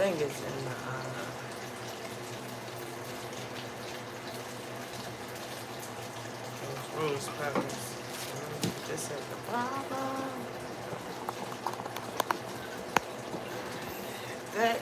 thing is in the rose petals. So let me put this at the bottom. That.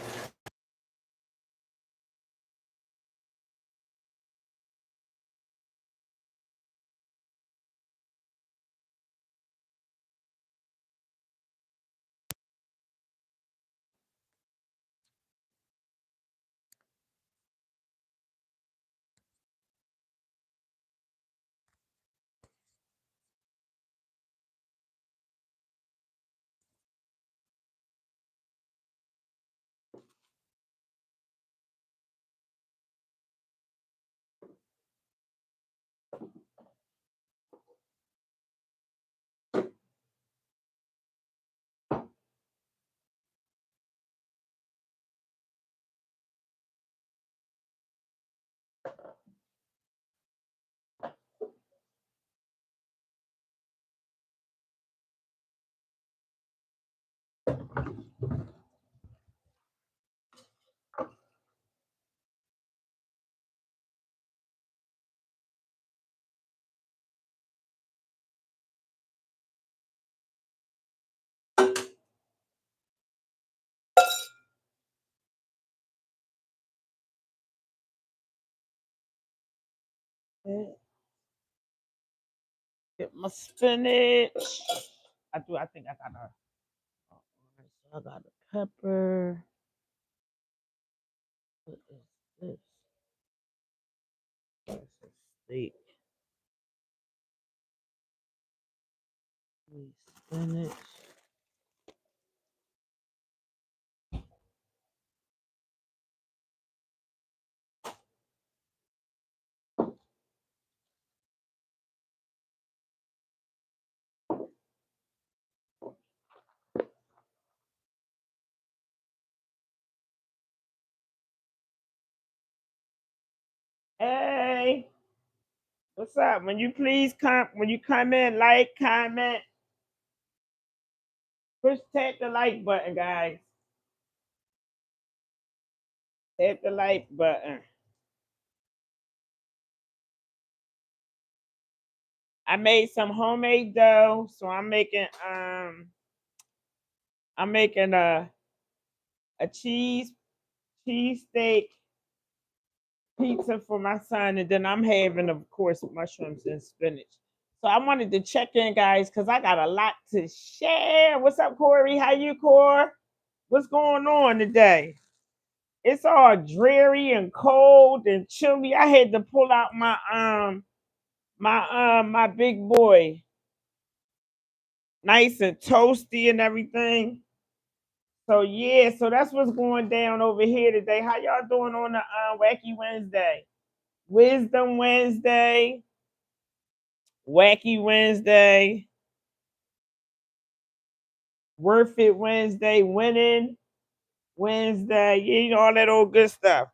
Get my spinach. I do. I think I got a. I got a pepper. What is this? This is steak. Spinach. Hey, what's up? When you come in, like, comment, tap the like button, guys. Tap the like button. I made some homemade dough, so I'm making a cheese steak pizza for my son, and then I'm having, of course, mushrooms and spinach. So I wanted to check in, guys, because I got a lot to share. What's up, Corey? How you, Core? What's going on today? It's all dreary and cold and chilly. I had to pull out my big boy, nice and toasty and everything. So yeah, so that's what's going down over here today. How y'all doing on the Wacky Wednesday? Wisdom Wednesday, Wacky Wednesday, Worth It Wednesday, Winning Wednesday, you know, all that old good stuff.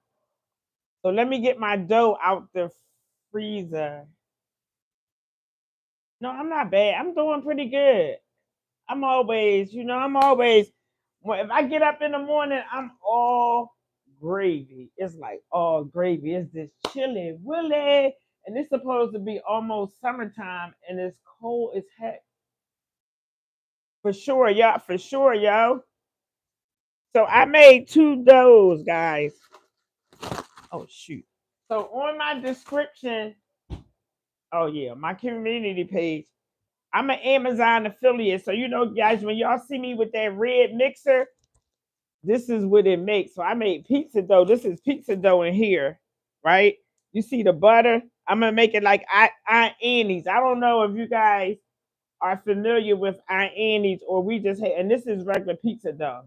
So let me get my dough out the freezer. No, I'm not bad. I'm doing pretty good. I'm always, if I get up in the morning, I'm all gravy. It's like all gravy. It's this chili willy. And it's supposed to be almost summertime and it's cold as heck. For sure, y'all. For sure, yo. So I made two doughs, guys. Oh, shoot. So on my description, oh, yeah, my community page, I'm an Amazon affiliate. So, you know, guys, when y'all see me with that red mixer, this is what it makes. So I made pizza dough. This is pizza dough in here, right? You see the butter? I'm gonna make it like Aunt Annie's. I don't know if you guys are familiar with Aunt Annie's or we just had, and this is regular pizza dough.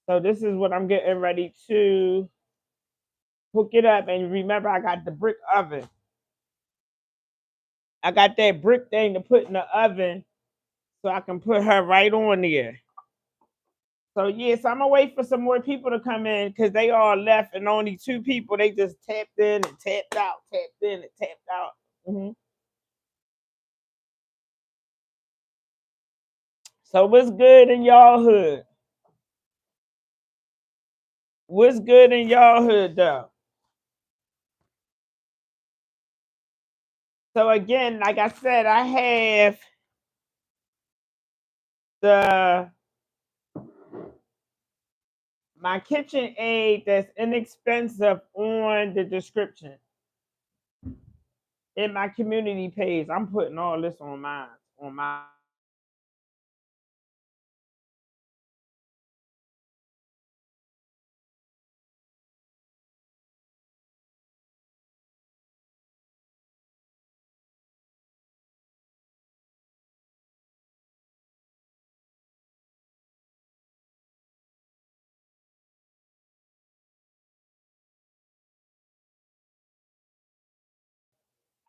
So this is what I'm getting ready to hook it up. And remember, I got the brick oven. I got that brick thing to put in the oven so I can put her right on there. So yes, I'm gonna wait for some more people to come in because they all left and only two people. They just tapped in and tapped out, tapped in and tapped out. Mhm. So what's good in y'all hood? What's good in y'all hood though? So again, like I said, I have the my kitchen aid that's inexpensive on the description in my community page. I'm putting all this on mine, on my.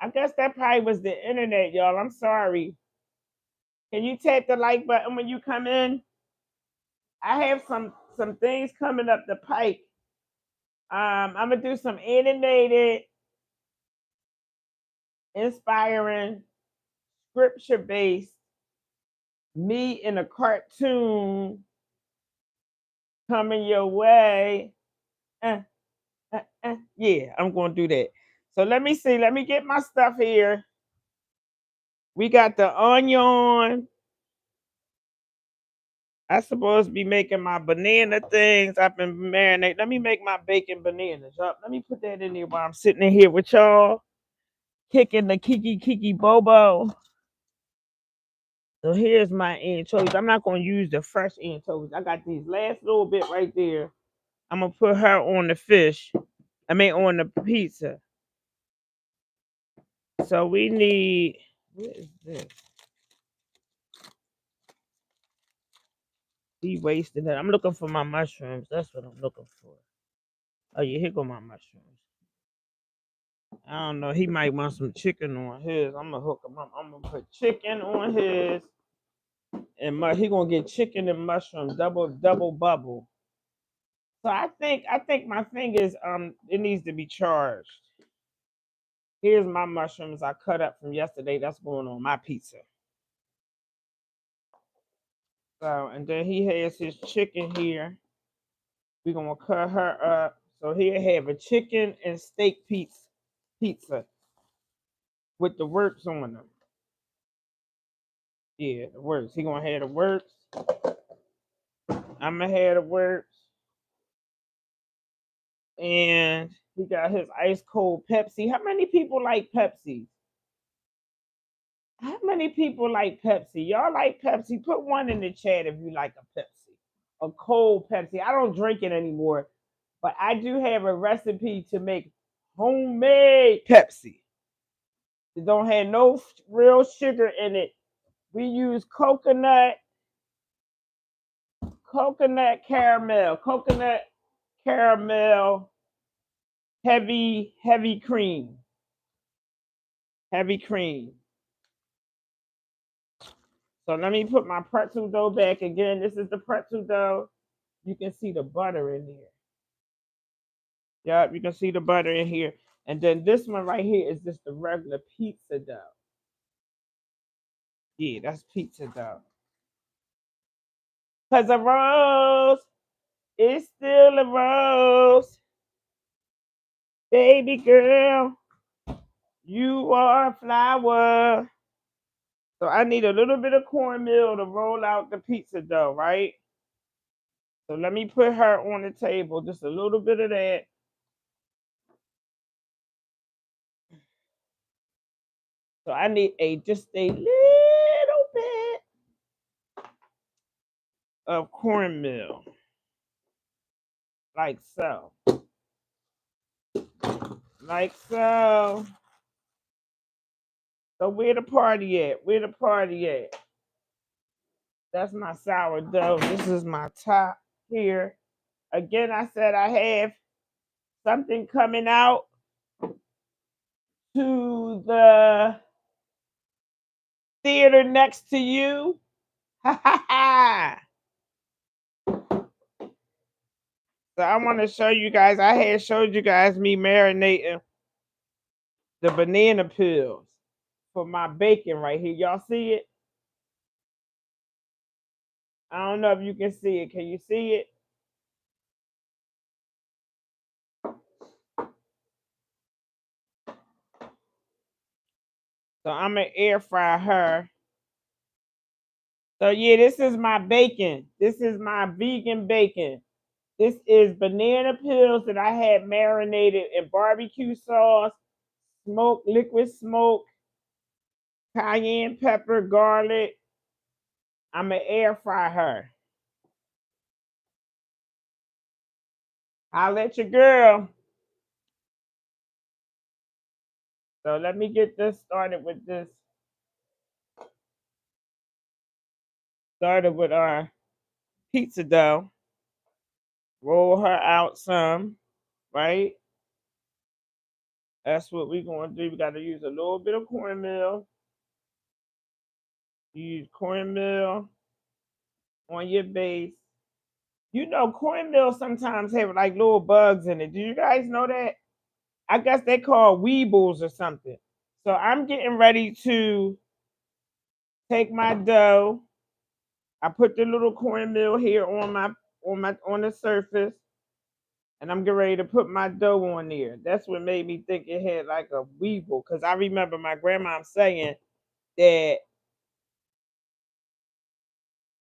I guess that probably was the internet, y'all. I'm sorry. Can you tap the like button when you come in? I have some things coming up the pike. I'm gonna do some animated, inspiring, scripture based, me in a cartoon coming your way. Yeah, I'm gonna do that. So let me see. Let me get my stuff here. We got the onion. I supposed to be making my banana things. I've been marinating. Let me make my bacon bananas up. Let me put that in there while I'm sitting in here with y'all, kicking the kiki bobo. So here's my anchovies. I'm not gonna use the fresh anchovies. I got these last little bit right there. I'm gonna put her on the fish. I mean on the pizza. So we need, what is this? He wasted it. I'm looking for my mushrooms. That's what I'm looking for. Oh yeah, here go my mushrooms. I don't know. He might want some chicken on his. I'm gonna hook him up. I'm gonna put chicken on his, and he gonna get chicken and mushrooms, double bubble. So I think my thing is it needs to be charged. Here's my mushrooms I cut up from yesterday. That's going on my pizza. So and then he has his chicken here. We're gonna cut her up. So he'll have a chicken and steak pizza with the works on them. Yeah, the works. He gonna have the works. I'm gonna have the works. And he got his ice cold Pepsi. How many people like Pepsi? How many people like Pepsi? Y'all like Pepsi? Put one in the chat if you like a Pepsi. A cold Pepsi. I don't drink it anymore, but I do have a recipe to make homemade Pepsi. It don't have no real sugar in it. We use coconut caramel, heavy cream, heavy cream. So let me put my pretzel dough back again. This is the pretzel dough. You can see the butter in here. Yep, you can see the butter in here. And then this one right here is just the regular pizza dough. Yeah, that's pizza dough. Cause a rose is still a rose. Baby girl, you are a flower. So I need a little bit of cornmeal to roll out the pizza dough, right? So let me put her on the table, just a little bit of that. So I need just a little bit of cornmeal, like so, like so. So where the party at? Where the party at? That's my sourdough. This is my top here. Again, I said I have something coming out to the theater next to you. Ha ha ha. So I want to show you guys. I had showed you guys me marinating the banana peels for my bacon right here. Y'all see it? I don't know if you can see it. Can you see it? So I'm gonna air fry her. So yeah, this is my bacon. This is my vegan bacon. This is banana peels that I had marinated in barbecue sauce, liquid smoke, cayenne pepper, garlic. I'm gonna air fry her. I'll let your girl. So let me get this started with this. Started with our pizza dough. Roll her out some, right? That's what we're gonna do. We gotta use a little bit of cornmeal. Use cornmeal on your base. You know, cornmeal sometimes have like little bugs in it. Do you guys know that? I guess they call weebles or something. So I'm getting ready to take my dough. I put the little cornmeal here on the surface, and I'm getting ready to put my dough on there. That's what made me think it had like a weevil, because I remember my grandma saying that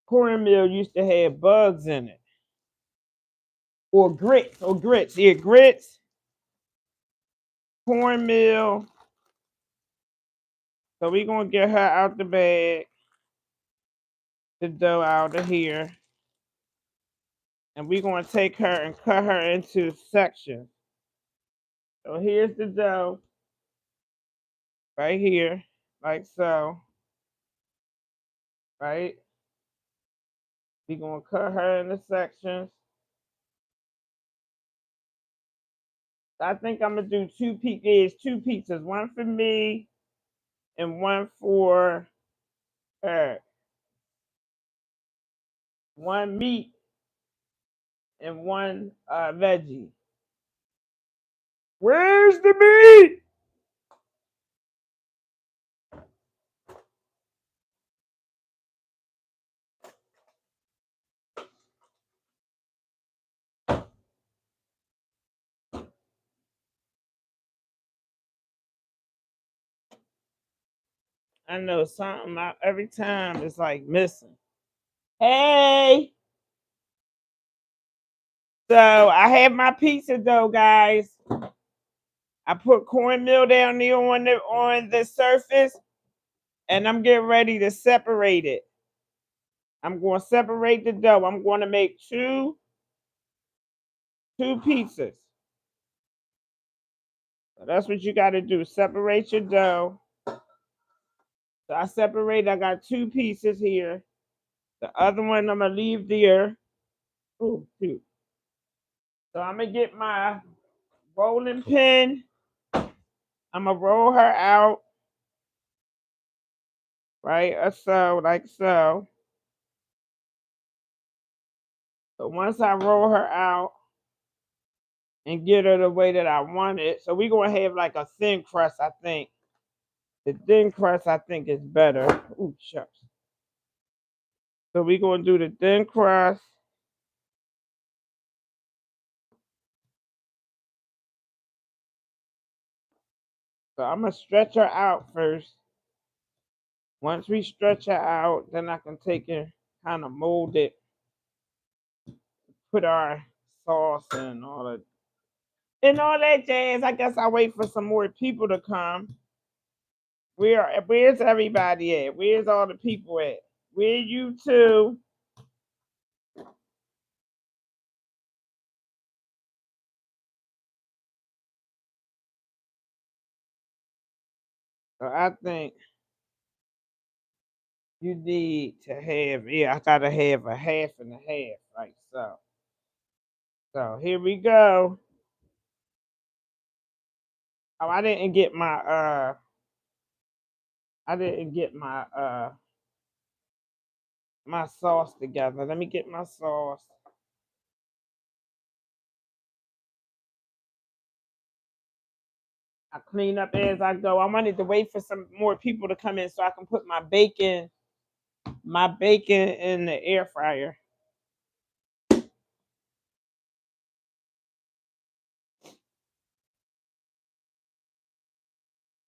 cornmeal used to have bugs in it. Or grits. Yeah, grits, cornmeal. So we're gonna get her out the bag, the dough out of here. And we're gonna take her and cut her into sections. So here's the dough right here, like so. Right? We're gonna cut her into sections. I think I'm gonna do two pizzas, one for me and one for her. One meat and one veggie. Where's the meat? I know something every time it's like missing. Hey, so I have my pizza dough, guys. I put cornmeal down there on the surface, and I'm getting ready to separate it. I'm going to separate the dough. I'm going to make two pizzas. So that's what you got to do. Separate your dough. So I got two pieces here. The other one I'm gonna leave there. Oh, shoot. So I'm gonna get my rolling pin. I'm gonna roll her out, right? Or so, like so. So once I roll her out and get her the way that I want it, so we're gonna have like a thin crust, I think. The thin crust, I think, is better. Ooh, shucks. So we're gonna do the thin crust. So I'm gonna stretch her out first. Once we stretch her out, then I can take and kind of mold it, put our sauce and all that jazz. I guess I wait for some more people to come. Where's everybody at? Where's all the people at? Where you two? So I think you need to have, yeah, I gotta have a half and a half, like so. So here we go. Oh, I didn't get my sauce together. Let me get my sauce. I clean up as I go. I wanted to wait for some more people to come in so I can put my bacon in the air fryer.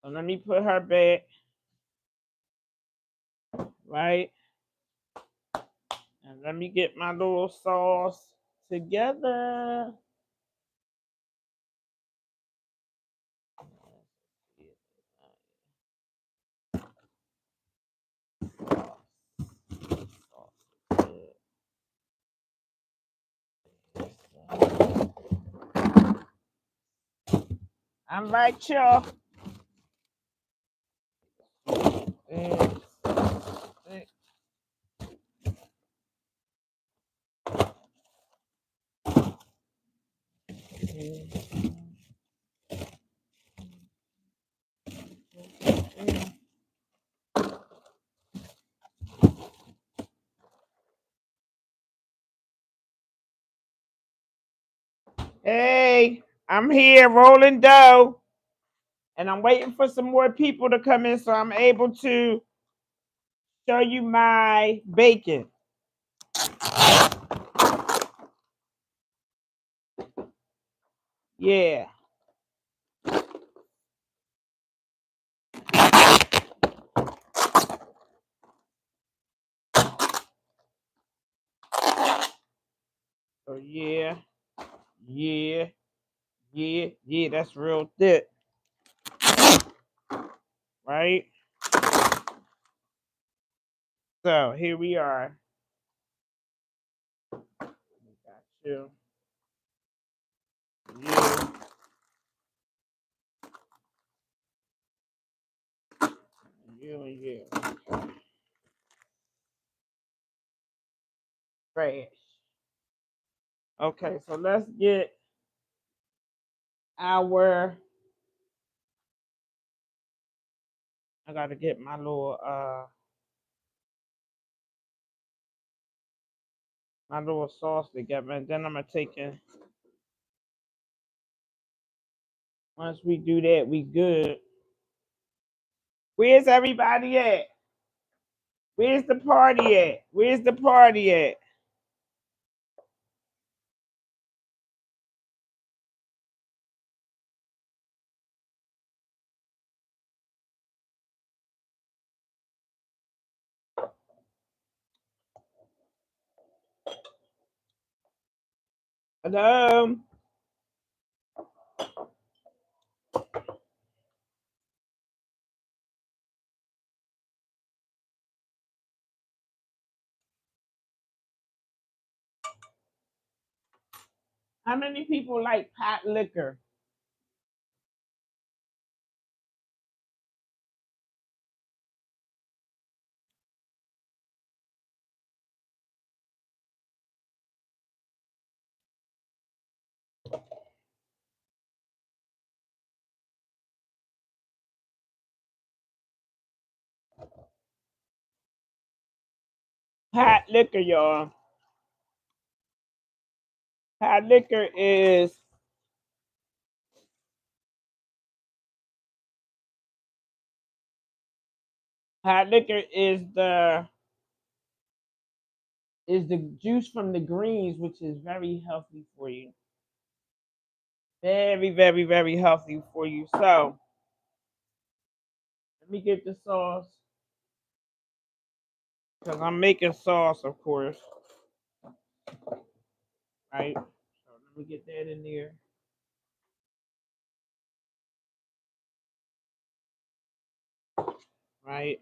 So let me put her back. right? And let me get my little sauce together. I'm right, y'all. Hey, I'm here rolling dough, and I'm waiting for some more people to come in so I'm able to show you my bacon. Yeah. So yeah, yeah, yeah, that's real thick, right? So here we are. Got you. You. Trash. Okay, so let's get our. I gotta get my little sauce together, and then I'm gonna take it. Once we do that, we good. Where's everybody at? Where's the party at? Where's the party at? Hello? How many people like hot liquor? Hot liquor, y'all. Hot liquor is hot liquor is the juice from the greens, which is very healthy for you. Very, very, very healthy for you. So let me get the sauce because I'm making sauce, of course. Right. So let me get that in there. Right.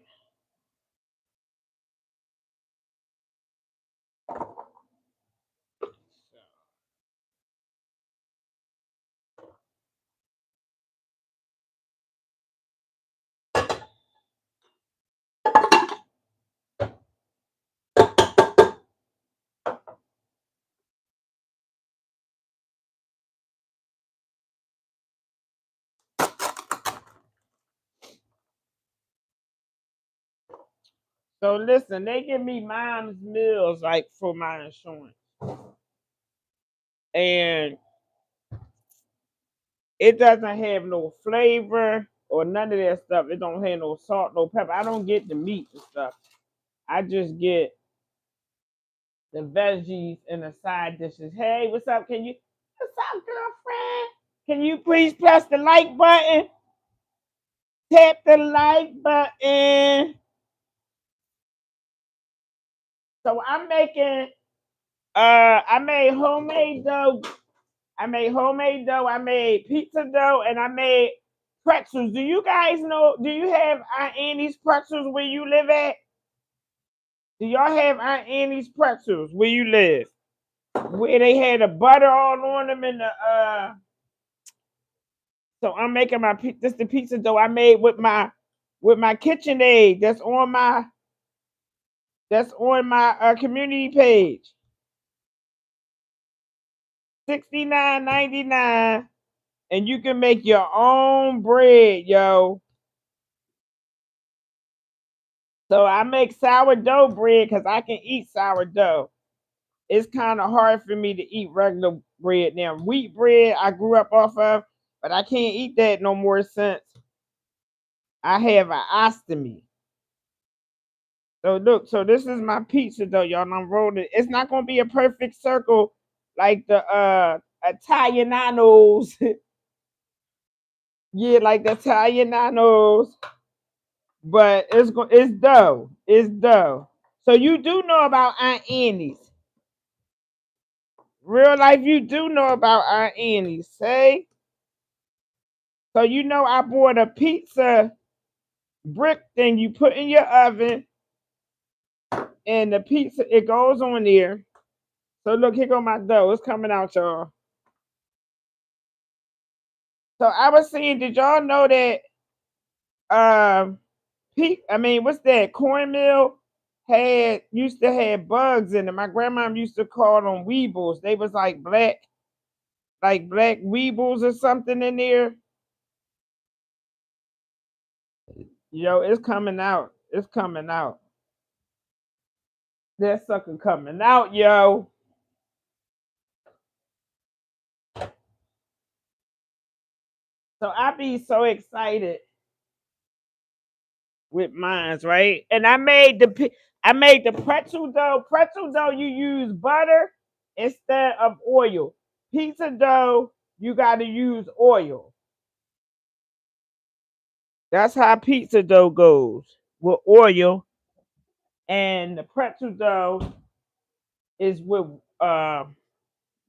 So listen, they give me mom's meals like for my insurance, and it doesn't have no flavor or none of that stuff. It don't have no salt, no pepper. I don't get the meat and stuff. I just get the veggies and the side dishes. Hey, what's up? What's up, girlfriend? Can you please press the like button? Tap the like button. So I'm making I made homemade dough. I made homemade dough. I made pizza dough, and I made pretzels. Do you guys know? Do you have Aunt Annie's pretzels where you live at? Do y'all have Aunt Annie's pretzels where you live? Where they had the butter all on them and the So I'm making this the pizza dough I made with my kitchen aid that's on my community page. $69.99, and you can make your own bread, yo. So I make sourdough bread because I can eat sourdough. It's kind of hard for me to eat regular bread now. Wheat bread I grew up off of, but I can't eat that no more since I have an ostomy. So look, so this is my pizza though, y'all. And I'm rolling. It's not gonna be a perfect circle like the Italianos. Yeah, like the Italianos. But it's dough. It's dough. So you do know about Aunt Annie's. Real life, you do know about Aunt Annie's. Say. So you know I bought a pizza brick thing you put in your oven, and the pizza it goes on there. So look, here go my dough. It's coming out, y'all. So I was saying, did y'all know that what's that? Cornmeal had used to have bugs in it. My grandma used to call them weebles. They was like black weebles or something in there. Yo, it's coming out. It's coming out. That sucker coming out, yo. So I be so excited with mines, right? And I made the pretzel dough. Pretzel dough, you use butter instead of oil. Pizza dough, you got to use oil. That's how pizza dough goes with oil, and the pretzel dough is with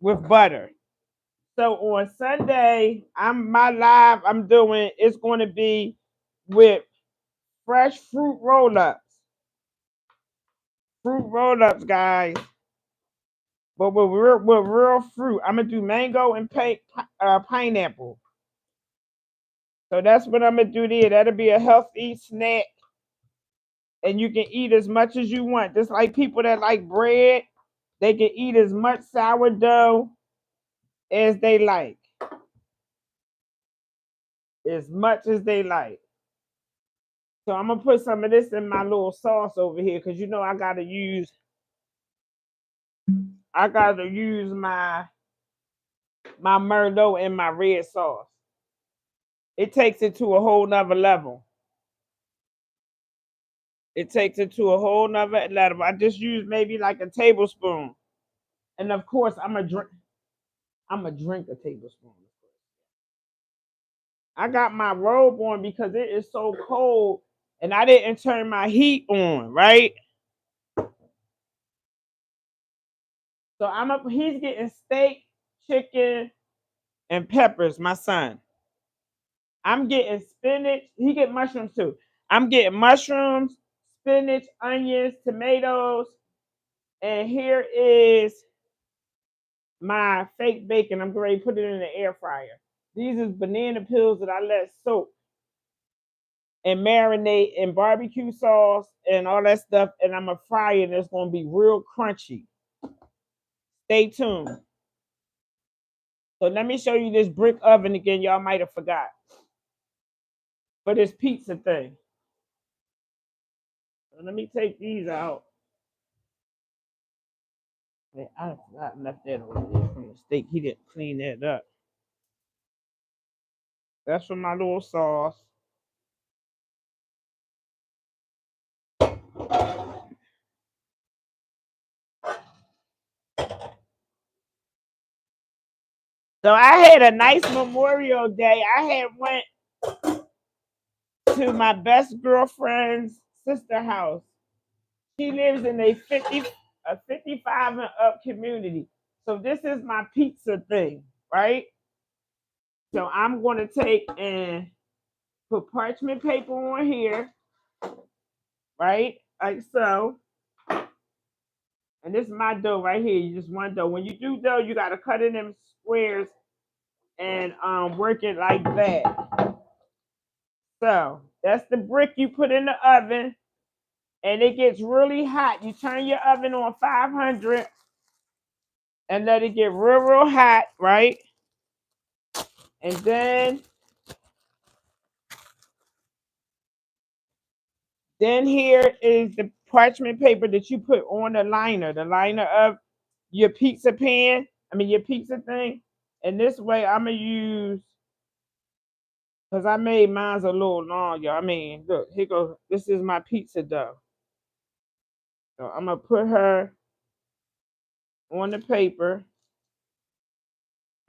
butter. So on Sunday, I'm doing it's going to be with fresh fruit roll ups, guys. But with real fruit, I'm gonna do mango and pineapple. So that's what I'm gonna do there. That'll be a healthy snack, and you can eat as much as you want. Just like people that like bread, they can eat as much sourdough as they like, as much as they like. So I'm gonna put some of this in my little sauce over here because you know I gotta use my Merlot in my red sauce. It takes it to a whole nother level. It takes it to a whole nother level. I just use maybe like a tablespoon. And of course I'm a drink a tablespoon. I got my robe on because it is so cold and I didn't turn my heat on, right? So he's getting steak, chicken, and peppers, my son. I'm getting spinach. He get mushrooms too. I'm getting mushrooms, spinach, onions, tomatoes, and here is my fake bacon. I'm going to put it in the air fryer. These is banana peels that I let soak and marinate in barbecue sauce and all that stuff. And I'm going to fry it and it's going to be real crunchy. Stay tuned. So let me show you this brick oven again. Y'all might have forgot. For this pizza thing. So let me take these out. I left that over there from the steak. He didn't clean that up. That's for my little sauce. So I had a nice Memorial Day. I had went to my best girlfriend's sister house. She lives in a a 55 and up community. So this is my pizza thing, right? So I'm going to take and put parchment paper on here, right? Like so. And this is my dough right here. You just want dough. When you do dough, you got to cut it in squares and work it like that. So that's the brick you put in the oven, and it gets really hot. You turn your oven on 500 and let it get real, real hot, right? And then here is the parchment paper that you put on the liner of your pizza pan. I mean your pizza thing. And this way I'm gonna use, because I made mine's a little long, y'all. I mean, look, here goes. This is my pizza dough. So I'm gonna put her on the paper,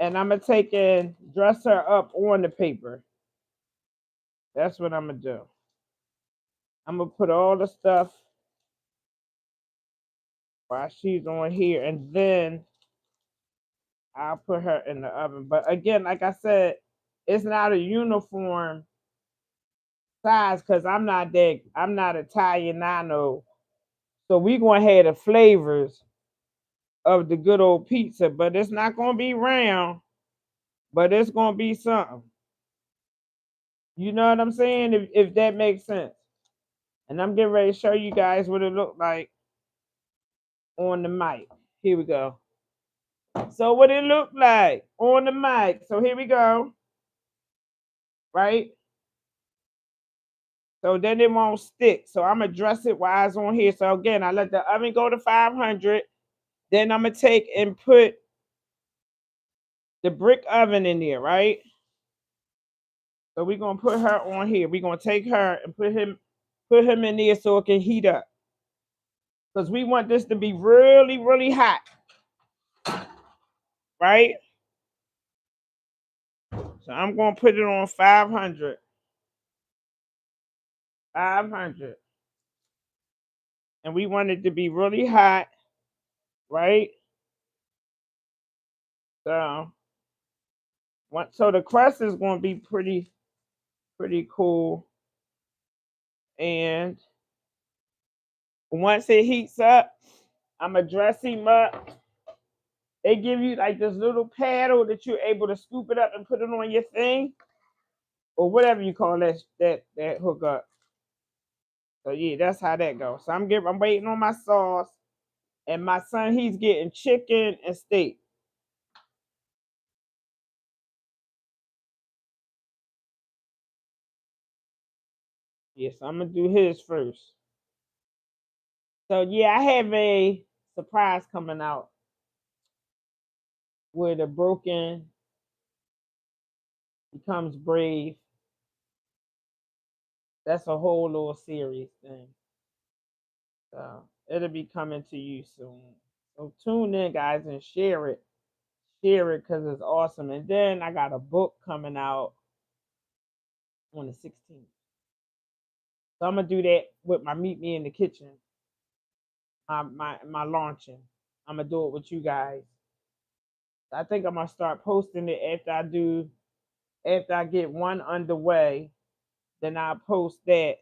and I'm gonna take and dress her up on the paper. That's what I'm gonna do. I'm gonna put all the stuff while she's on here, and then I'll put her in the oven. But again, like I said, it's not a uniform size because I'm not Italian, I know. So we gonna have the flavors of the good old pizza, but it's not gonna be round, but it's gonna be something. You know what I'm saying? If that makes sense. And I'm getting ready to show you guys what it looked like on the mic. Here we go. So what it looked like on the mic. So here we go. Right? So then it won't stick. So I'm gonna dress it while it's on here. So again, I let the oven go to 500. Then I'm gonna take and put the brick oven in there, right? So we're gonna put her on here. We're gonna take her and put him in there so it can heat up. Because we want this to be really, really hot. Right? So I'm gonna put it on 500. 500. And we want it to be really hot, right? So the crust is gonna be pretty cool. And once it heats up, I'm gonna dress him up. They give you like this little paddle that you're able to scoop it up and put it on your thing, or whatever you call that hook up. So yeah, that's how that goes. So I'm waiting on my sauce, and my son, he's getting chicken and steak. Yes, I'm gonna do his first. So yeah, I have a surprise coming out where the broken becomes brave. That's a whole little series thing. So it'll be coming to you soon. So tune in, guys, and share it. Share it because it's awesome. And then I got a book coming out on the 16th. So I'm gonna do that with my Meet Me in the Kitchen. My launching. I'm gonna do it with you guys. I think I'm gonna start posting it after I get one underway, then I'll post that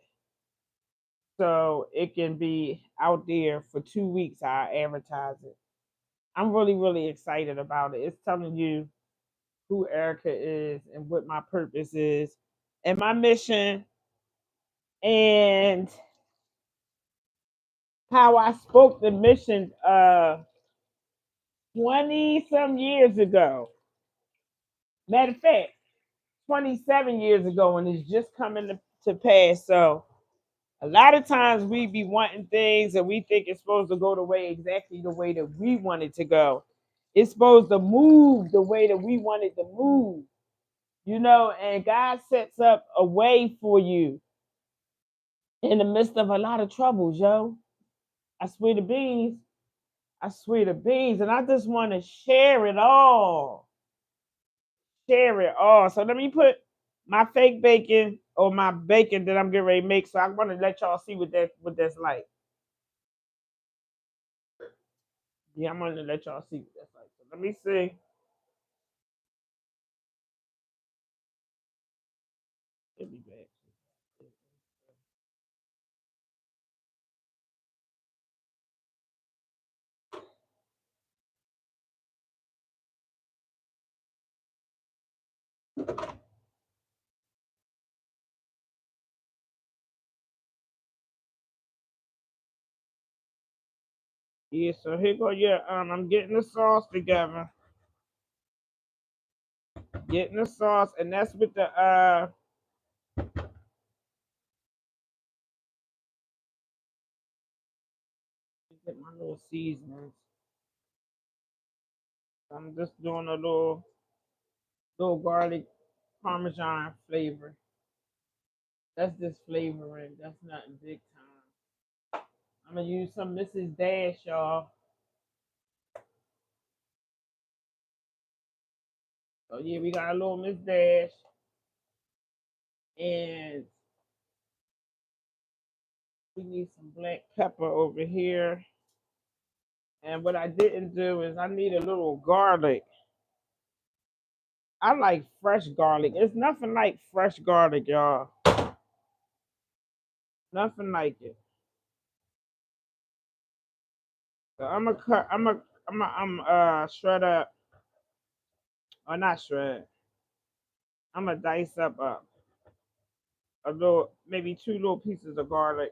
so it can be out there for 2 weeks. I advertise it. I'm really, really excited about it. It's telling you who Erica is and what my purpose is and my mission and how I spoke the mission 20 some years ago. Matter of fact, 27 years ago, and it's just coming to pass. So a lot of times we be wanting things and we think it's supposed to go exactly the way that we want it to go. It's supposed to move the way that we want it to move, and God sets up a way for you in the midst of a lot of troubles, yo. I swear to beans. I swear to beans. And I just want to share it all. Share it all. So let me put my fake bacon or my bacon that I'm getting ready to make. So I'm gonna let y'all see what that's like. Yeah, I'm gonna let y'all see what that's like. So let me see. It'll be back. Yeah, so here go. Yeah, I'm getting the sauce together. Getting the sauce, and that's with the get my little seasonings. I'm just doing a little garlic parmesan flavor. That's just flavoring. That's nothing big time. I'm gonna use some Mrs. Dash, y'all. So yeah, we got a little Miss Dash, and we need some black pepper over here. And what I didn't do is I need a little garlic. I like fresh garlic. It's nothing like fresh garlic, y'all. Nothing like it. So I'm gonna cut. I'm shred up, or not shred. I'm gonna dice up a little, maybe two little pieces of garlic.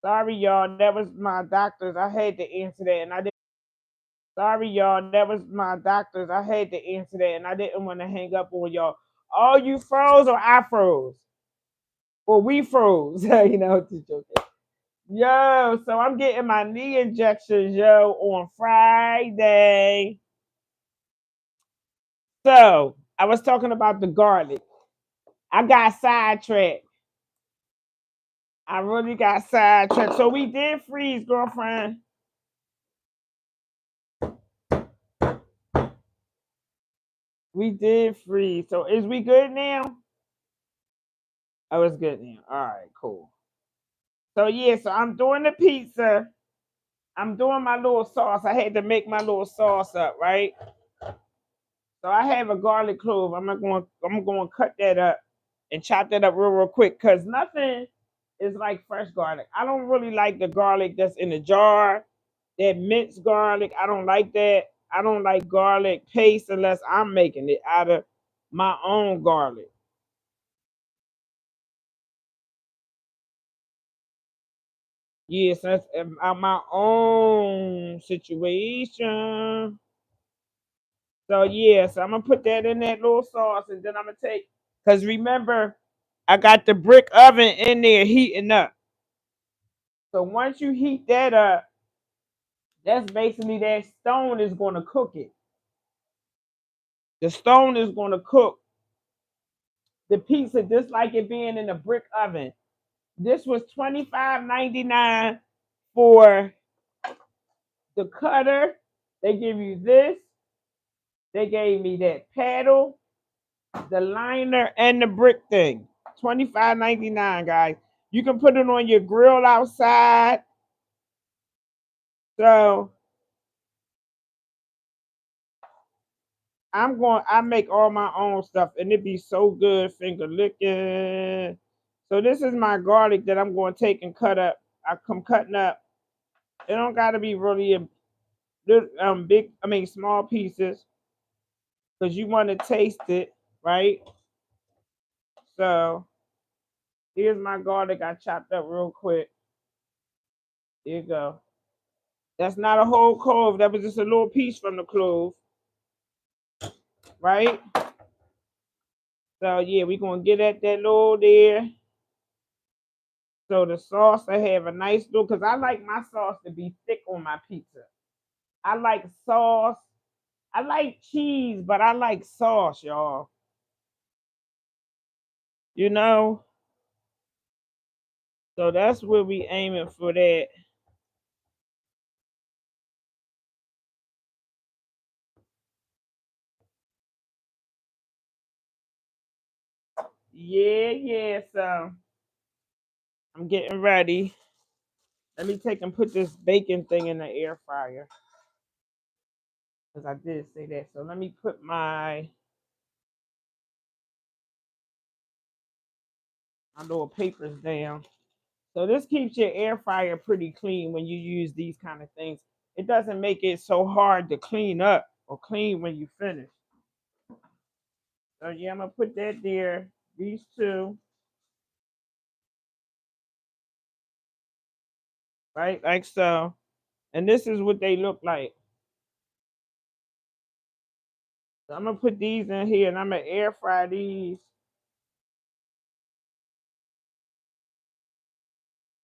Sorry, y'all. That was my doctor's. I had to answer that, and I didn't. Sorry, y'all. That was my doctor's. I had to answer that, and I didn't want to hang up on y'all. Oh, you froze or I froze? Or we froze? You know, just joking. Yo, so I'm getting my knee injections, yo, on Friday. So I was talking about the garlic. I got sidetracked. I really got sidetracked. So we did freeze, girlfriend. We did freeze. So is we good now? Oh, it's good now. All right, cool. So yeah, so I'm doing the pizza. I'm doing my little sauce. I had to make my little sauce up, right? So I have a garlic clove. I'm going to cut that up and chop that up real quick because nothing is like fresh garlic. I don't really like the garlic that's in the jar, that minced garlic. I don't like that. I don't like garlic paste unless I'm making it out of my own garlic. Yes, that's my own situation. So yeah, so I'm gonna put that in that little sauce, and then I'm gonna take. Cause remember, I got the brick oven in there heating up. So once you heat that up, that's basically that stone is gonna cook it. The stone is gonna cook the pizza just like it being in a brick oven. This was $25.99 for the cutter. They give you this. They gave me that paddle, the liner, and the brick thing. $25.99, guys. You can put it on your grill outside. So I make all my own stuff and it be so good, finger licking. So this is my garlic that I'm going to take and cut up. I come cutting up. It don't got to be really big, I mean small pieces because you want to taste it, right? So here's my garlic I chopped up real quick. Here you go. That's not a whole clove. That was just a little piece from the clove, right? So yeah, we gonna get at that little there. So the sauce I have a nice little, cause I like my sauce to be thick on my pizza. I like sauce. I like cheese, but I like sauce, y'all. you know. So that's where we aiming for that. Yeah, yeah. So I'm getting ready. Let me take and put this bacon thing in the air fryer because I did say that. So let me put my little papers down. So this keeps your air fryer pretty clean when you use these kind of things. It doesn't make it so hard to clean up or clean when you finish. So yeah, I'm gonna put that there. These two, right, like so. And this is what they look like. So I'm gonna put these in here, and I'm gonna air fry these.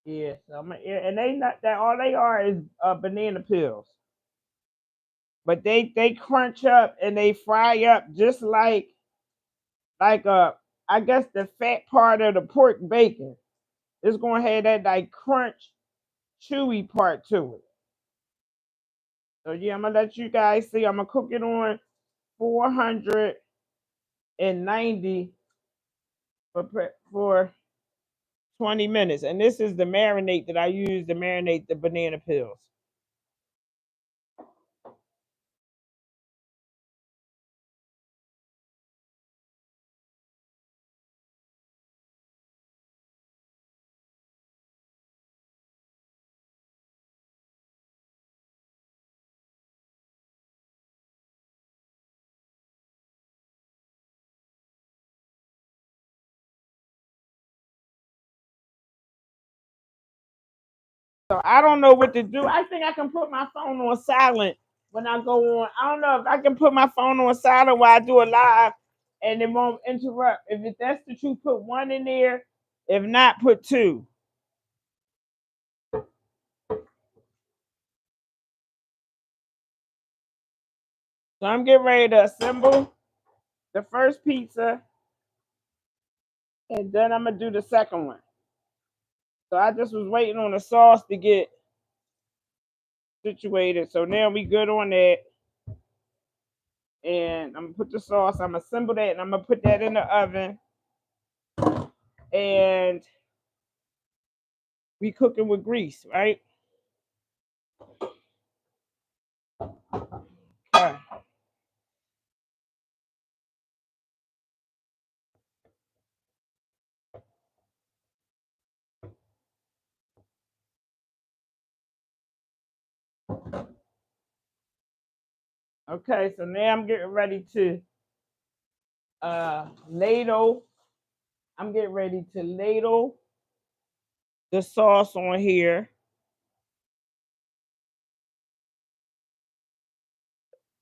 Yeah, so I'm gonna air, and they not that all they are is banana peels, but they crunch up and they fry up just like I guess the fat part of the pork bacon. It's gonna have that like crunch, chewy part to it. So yeah, I'm gonna let you guys see. I'm gonna cook it on 490 for 20 minutes, and this is the marinade that I use to marinate the banana peels. So I don't know what to do. I think I can put my phone on silent when I go on. I don't know if I can put my phone on silent while I do a live and it won't interrupt. If that's the truth, put one in there. If not, put two. So I'm getting ready to assemble the first pizza and then I'm gonna do the second one. So I just was waiting on the sauce to get situated. So now we good on that. And I'm gonna put the sauce, I'm gonna assemble that and I'm gonna put that in the oven. And we cooking with grease, right? Okay. Okay, so now I'm getting ready to ladle. I'm getting ready to ladle the sauce on here.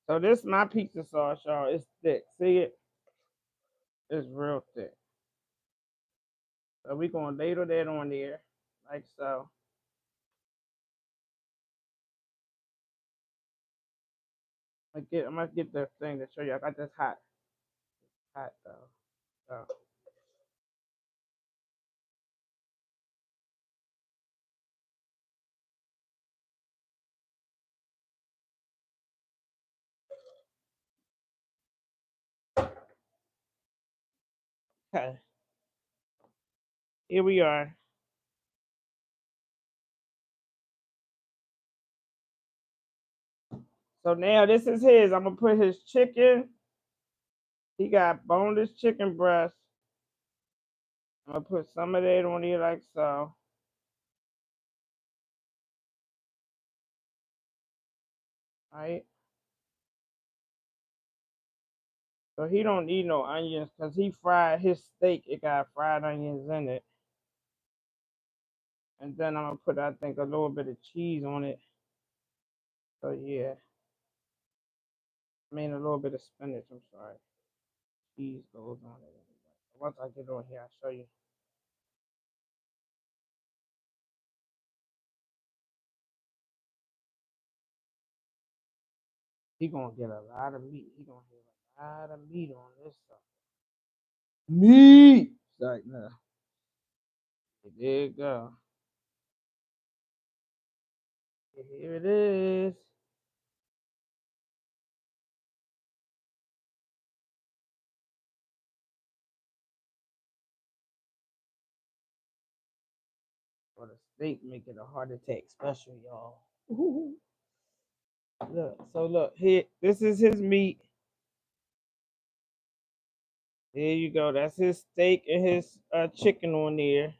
So this is my pizza sauce, y'all. It's thick. See it? It's real thick. So we're gonna ladle that on there, like so. I'm gonna get the thing to show you. I got this hot though. So, okay, here we are. So now this is his. I'm gonna put his chicken. He got boneless chicken breast. I'm gonna put some of that on here like so. Right? So he don't need no onions because he fried his steak. It got fried onions in it. And then I'm gonna put I think a little bit of cheese on it. So yeah. I mean a little bit of spinach, I'm sorry. Cheese goes on it. Once I get on here, I'll show you. He gonna get a lot of meat. He gonna get a lot of meat on this stuff. Meat. like now. There you go. Here it is. For the steak, make it a heart attack special, y'all. Look, so look here. This is his meat. There you go. That's his steak and his chicken on there.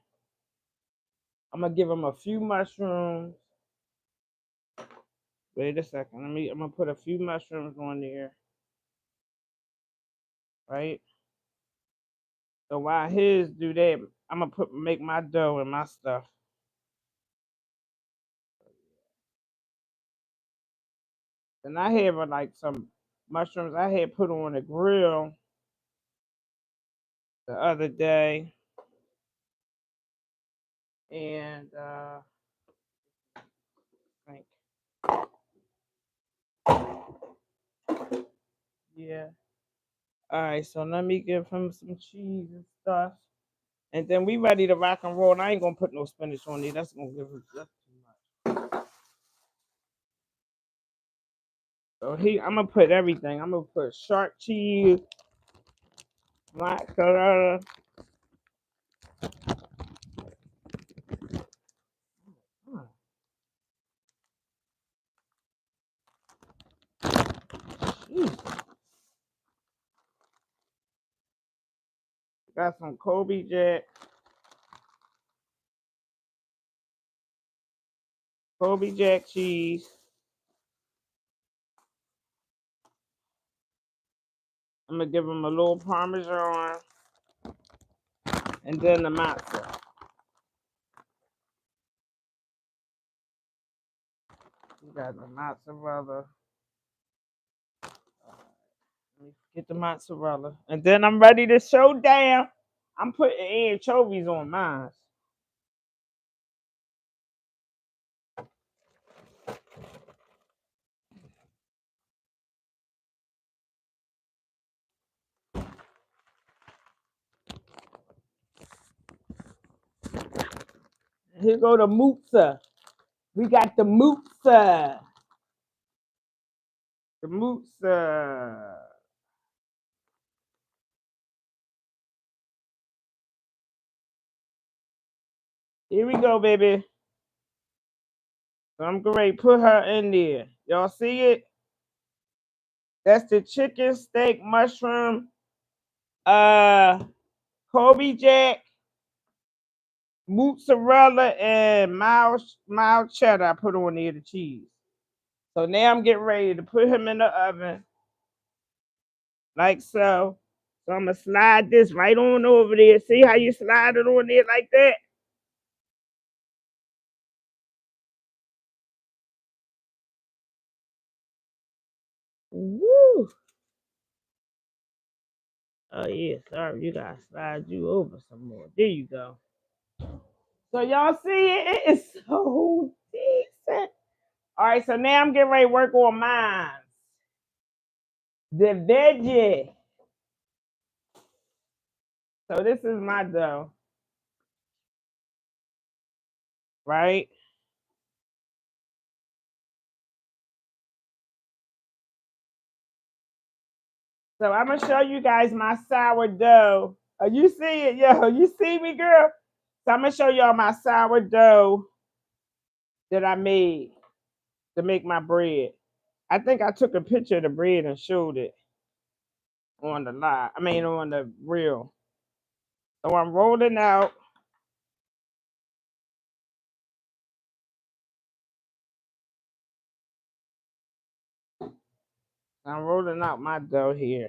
I'm gonna give him a few mushrooms. Wait a second. I'm gonna put a few mushrooms on there, right? So while his do that, I'm gonna make my dough and my stuff. And I have like some mushrooms I had put on the grill the other day, and think yeah. All right, so let me give him some cheese and stuff, and then we ready to rock and roll. And I ain't gonna put no spinach on there. That's gonna give him just too much. So I'm gonna put everything. I'm gonna put shark cheese, mozzarella. Got some Kobe Jack cheese. I'm gonna give him a little Parmesan, and then the mozzarella. We got the mozzarella. Let me get the mozzarella, and then I'm ready to show down. I'm putting anchovies on mine. Here go the mozza. We got the mozza. The mozza. Here we go, baby. So I'm going to put her in there. Y'all see it? That's the chicken, steak, mushroom, Kobe Jack, mozzarella, and mild cheddar. I put on there the cheese. So now I'm getting ready to put him in the oven, like so. So I'm gonna slide this right on over there. See how you slide it on there like that? Woo! Oh yeah, sorry, you gotta slide you over some more. There you go. So y'all see it? It is so decent. All right, so now I'm getting ready to work on mine. The veggie. So this is my dough, right? So I'm gonna show you guys my sourdough. Oh, you see it, yo? You see me, girl? So I'm gonna show y'all my sourdough that I made to make my bread. I think I took a picture of the bread and showed it on the live. I mean, on the reel. So I'm rolling out. I'm rolling out my dough here.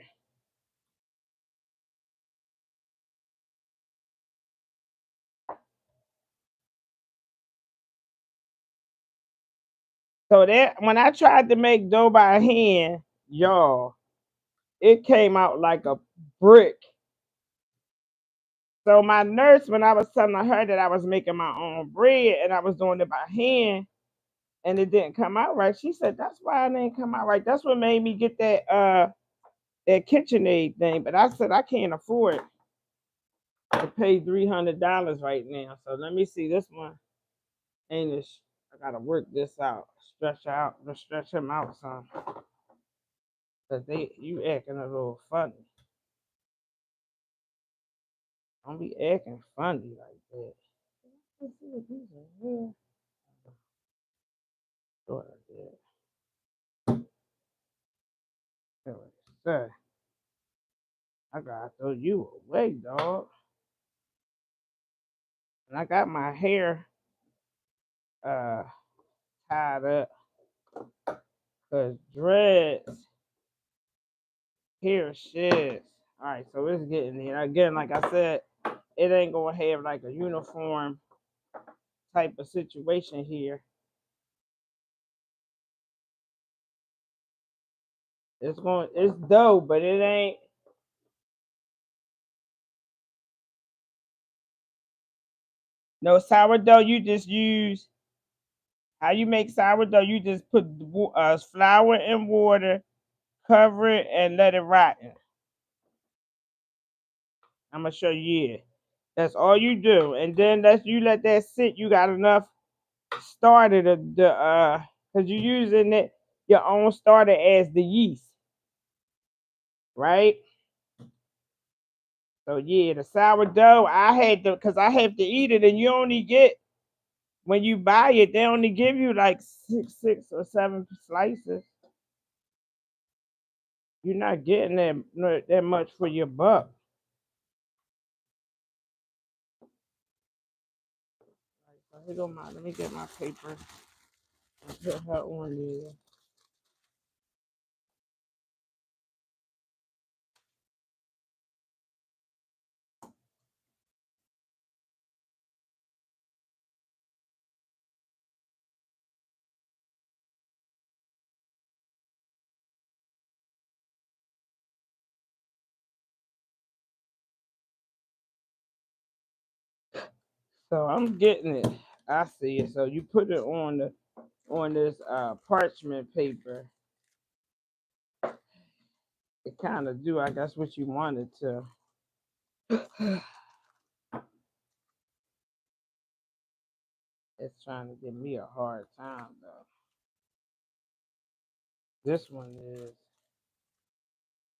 So that when I tried to make dough by hand, y'all, it came out like a brick. So my nurse, when I was telling her that I was making my own bread and I was doing it by hand and it didn't come out right, she said that's why it didn't come out right. That's what made me get that KitchenAid thing. But I said I can't afford to pay $300 right now. So let me see this one. Ain't it? I gotta work this out. Stretch him out some. Cause you acting a little funny. Don't be acting funny like that. Let's see what these are here. Sort of there. Sir, I gotta throw you away, dog. And I got my hair uh tied up because dreads hair sheds. Alright, so it's getting there. Again, like I said, it ain't gonna have like a uniform type of situation here. It's dough, but it ain't no sourdough. You just use how you make sourdough. You just put flour and water, cover it, and let it rot. I'm gonna show you. Yeah. That's all you do, and then you let that sit. You got enough starter because you're using your own starter as the yeast, right? So yeah, the sourdough I had to because I have to eat it, and you only get when you buy it, they only give you like six or seven slices. You're not getting that much for your buck. So here go let me get my paper and put her on there. So I'm getting it. I see it. So you put it on this parchment paper. It kind of do, I guess, what you wanted to. It's trying to give me a hard time though. This one is.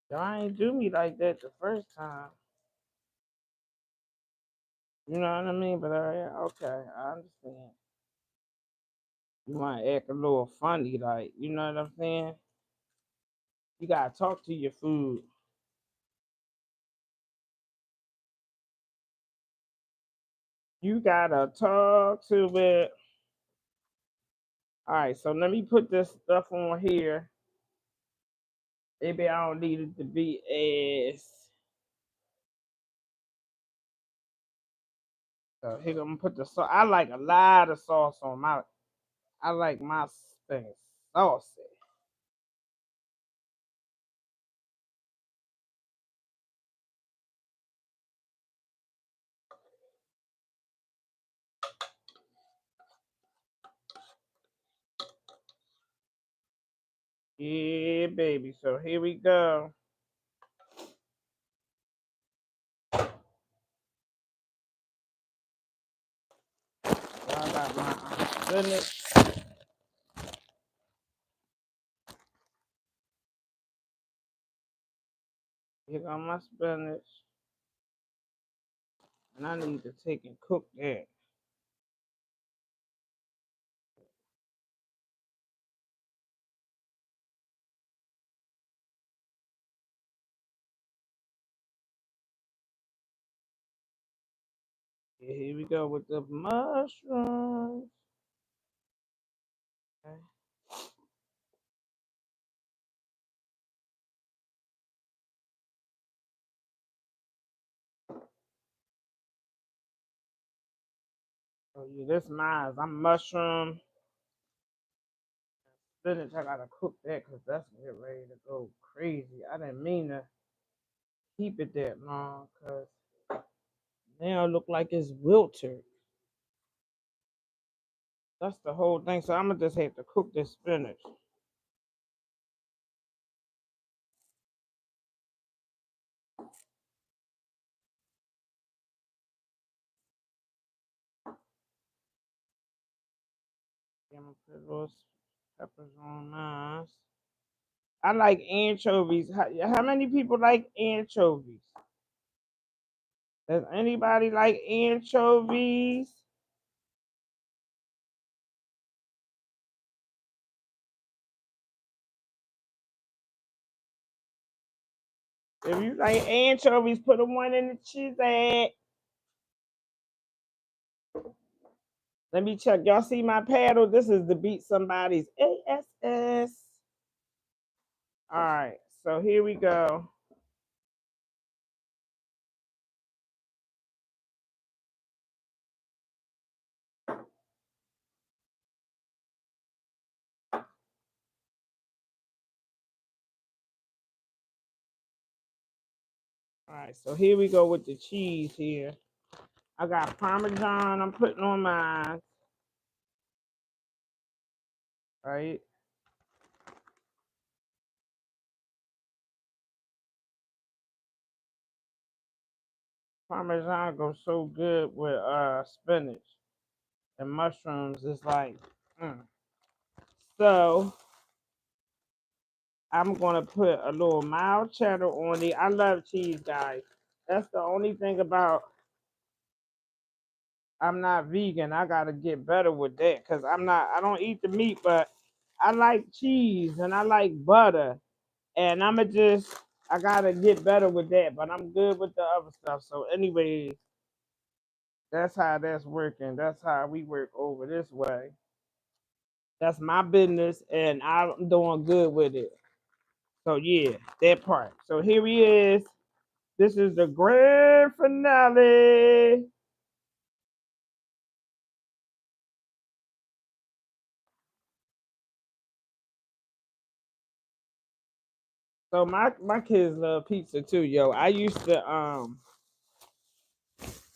Y'all ain't do me like that the first time. You know what I mean? But okay, I understand. You might act a little funny, like, you know what I'm saying? You gotta talk to your food. You gotta talk to it. All right, so let me put this stuff on here. Maybe I don't need it to be as. So here I'm gonna put the sauce. I like a lot of sauce on my. I like my thing saucy. Yeah, baby. So here we go. So I got my spinach. Here got my spinach. And I need to take and cook that. Yeah, here we go with the mushrooms. Okay. So yeah, this mine. I'm mushroom spinach. I gotta cook that because that's get ready to go crazy. I didn't mean to keep it that long because now it look like it's wilted. That's the whole thing. So I'm gonna just have to cook this spinach. I'm gonna put little peppers on mine. I like anchovies. How many people like anchovies? Does anybody like anchovies? If you like anchovies, put a one in the chat. Let me check. Y'all see my paddle? This is to beat somebody's ASS. All right, so here we go. All right, so here we go with the cheese here. I got Parmesan I'm putting on mine. Right? Parmesan goes so good with spinach and mushrooms. It's like, so I'm gonna put a little mild cheddar on it. I love cheese, guys. That's the only thing about I'm not vegan. I gotta get better with that because I don't eat the meat, but I like cheese and I like butter. And I gotta get better with that, but I'm good with the other stuff. So anyway, that's how that's working. That's how we work over this way. That's my business and I'm doing good with it. So yeah, that part. So here he is. This is the grand finale. So my kids love pizza too, yo. I used to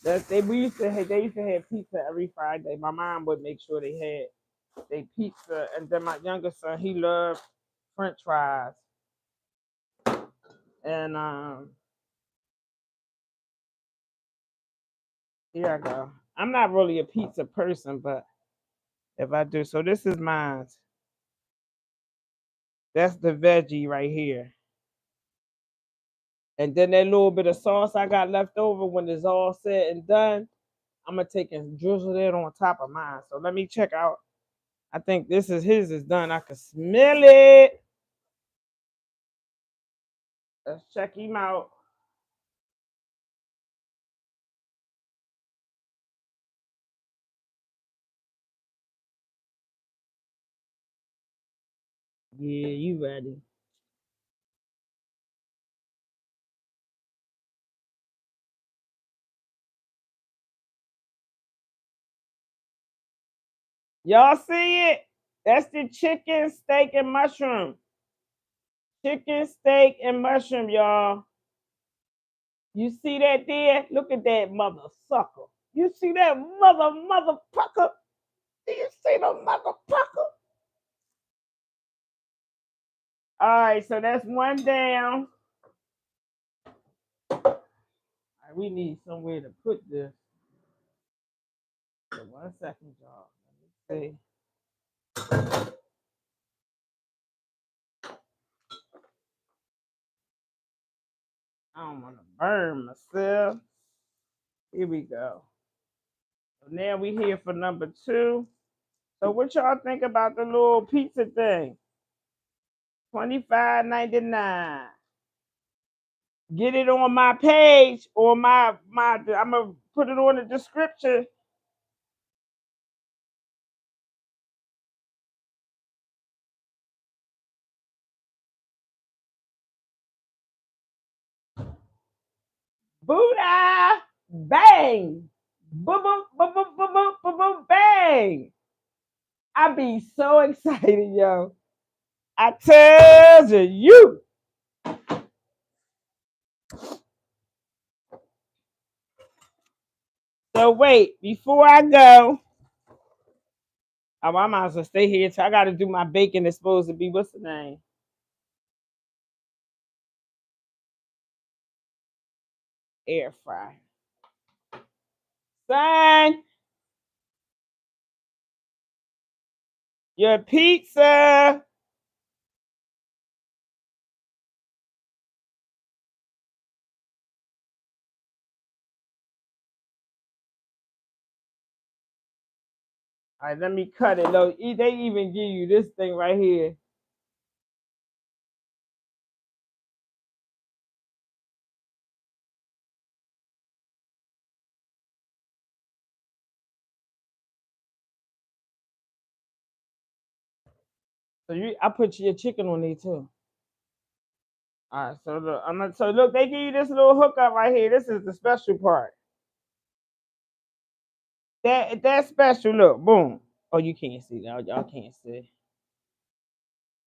they used to have pizza every Friday. My mom would make sure they had they pizza, and then my youngest son he loved French fries, and here I go. I'm not really a pizza person, but if I do, so this is mine. That's the veggie right here, and then that little bit of sauce I got left over when it's all said and done, I'm gonna take and drizzle it on top of mine. So let me check out. I think this is his is done. I can smell it. Let's check him out. Yeah, you ready? Y'all see it? That's the chicken, steak, and mushroom. Chicken, steak, and mushroom, y'all. You see that there? Look at that mother sucker. You see that motherfucker? Do you see the motherfucker? All right, so that's one down. All right, we need somewhere to put this. So 1 second, y'all. Let me see. I don't want to burn myself. Here we go. So now we here for number two. So what y'all think about the little pizza thing? $25.99. Get it on my page or my I'm gonna put it on the description. Buddha! Bang! Boom boom boom boom boom boom boom boom bang! I be so excited, yo. I tell you. So wait, before I go, I might as well stay here. So I got to do my bacon. It's supposed to be what's the name? Air fry. Son, Your pizza. All right, let me cut it. Look, they even give you this thing right here. So I put your chicken on there too. All right, so look, so look, they give you this little hookup right here. This is the special part. That special. Look, boom. Oh, you can't see that. Y'all can't see.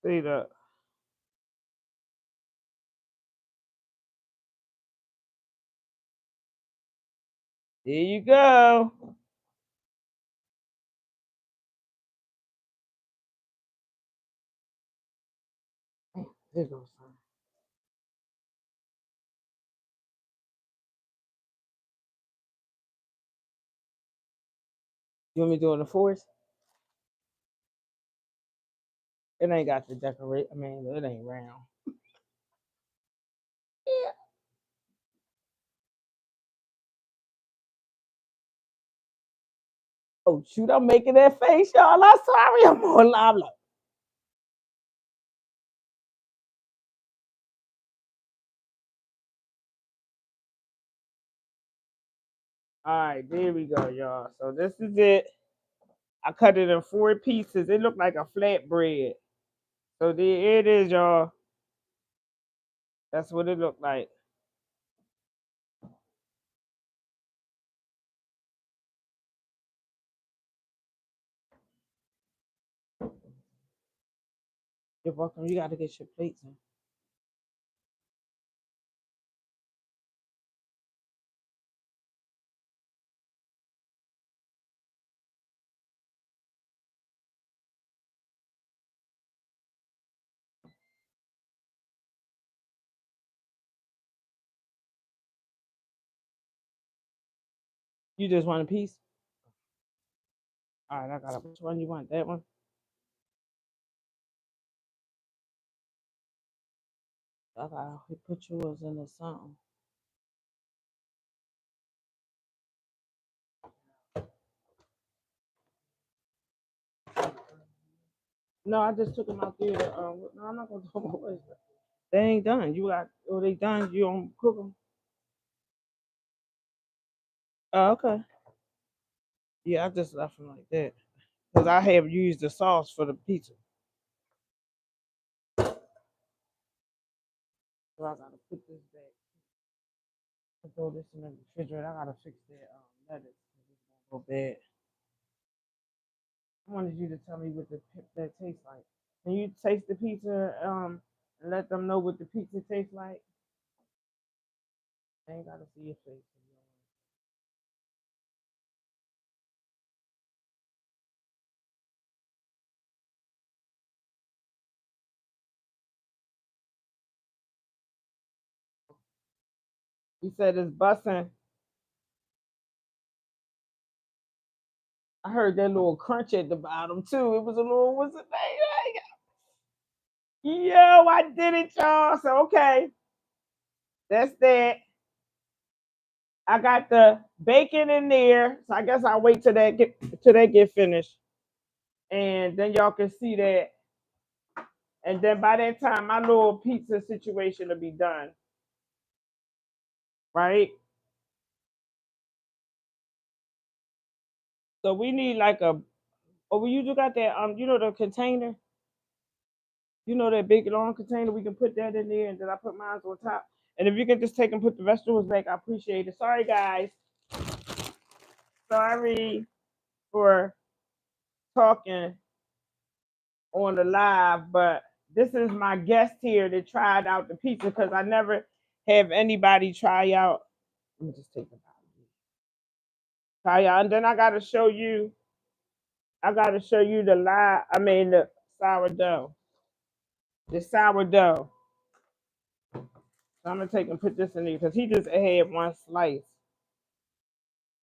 See the. There you go. There goes some. You want me to do it in the forest? It ain't got the decorate. I mean, it ain't round. Yeah. Oh shoot, I'm making that face, y'all. I'm sorry. I'm on live. All right, there we go, y'all. So this is it. I cut it in 4 pieces. It looked like a flatbread. So there it is, y'all. That's what it looked like. You're welcome. You got to get your plates in. You just want a piece? All right, I got it. Which one you want? That one? I got to put yours in the something. No, I just took them out there. No, I'm not gonna throw them away. They ain't done. You got. Oh, they done. You don't cook them. Oh, okay. Yeah, I just left them like that because I have used the sauce for the pizza. So I gotta put this back. Throw this in the refrigerator. I gotta fix that lettuce. It's gonna go bad. I wanted you to tell me what that tastes like. Can you taste the pizza and let them know what the pizza tastes like? I ain't gotta see your face. He said it's busting. I heard that little crunch at the bottom too. It was a little what's it name? Yo, I did it, y'all. So okay, that's that. I got the bacon in there, so I guess I'll wait till that get finished, and then y'all can see that. And then by that time, my little pizza situation will be done, right? So we need like a. Oh, you just got that you know the container, that big long container. We can put that in there, and then I put mine on top. And if you can just take and put the vegetables back, I appreciate it. Sorry, guys. Sorry for talking on the live, but this is my guest here that tried out the pizza because I never have anybody try out. Let me just take it out. Try out, and then I gotta show you. I gotta show you the live. I mean the sourdough. The sourdough. So I'm gonna take and put this in there because he just had one slice,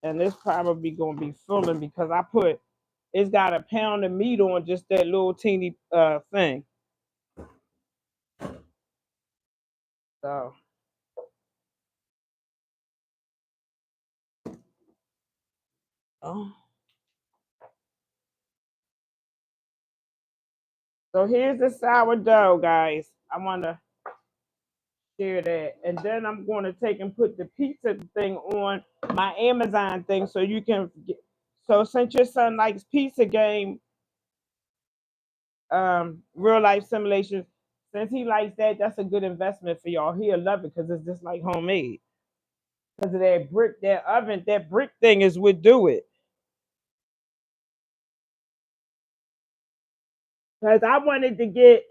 and this probably gonna be filling because I put it's got a pound of meat on just that little teeny thing. So oh. So here's the sourdough, guys. I want to share that. And then I'm going to take and put the pizza thing on my Amazon thing so you can get. So since your son likes pizza game, real life simulations, since he likes that, that's a good investment for y'all. He'll love it because it's just like homemade. Because of that brick, that oven, that brick thing is what do it. Because I wanted to get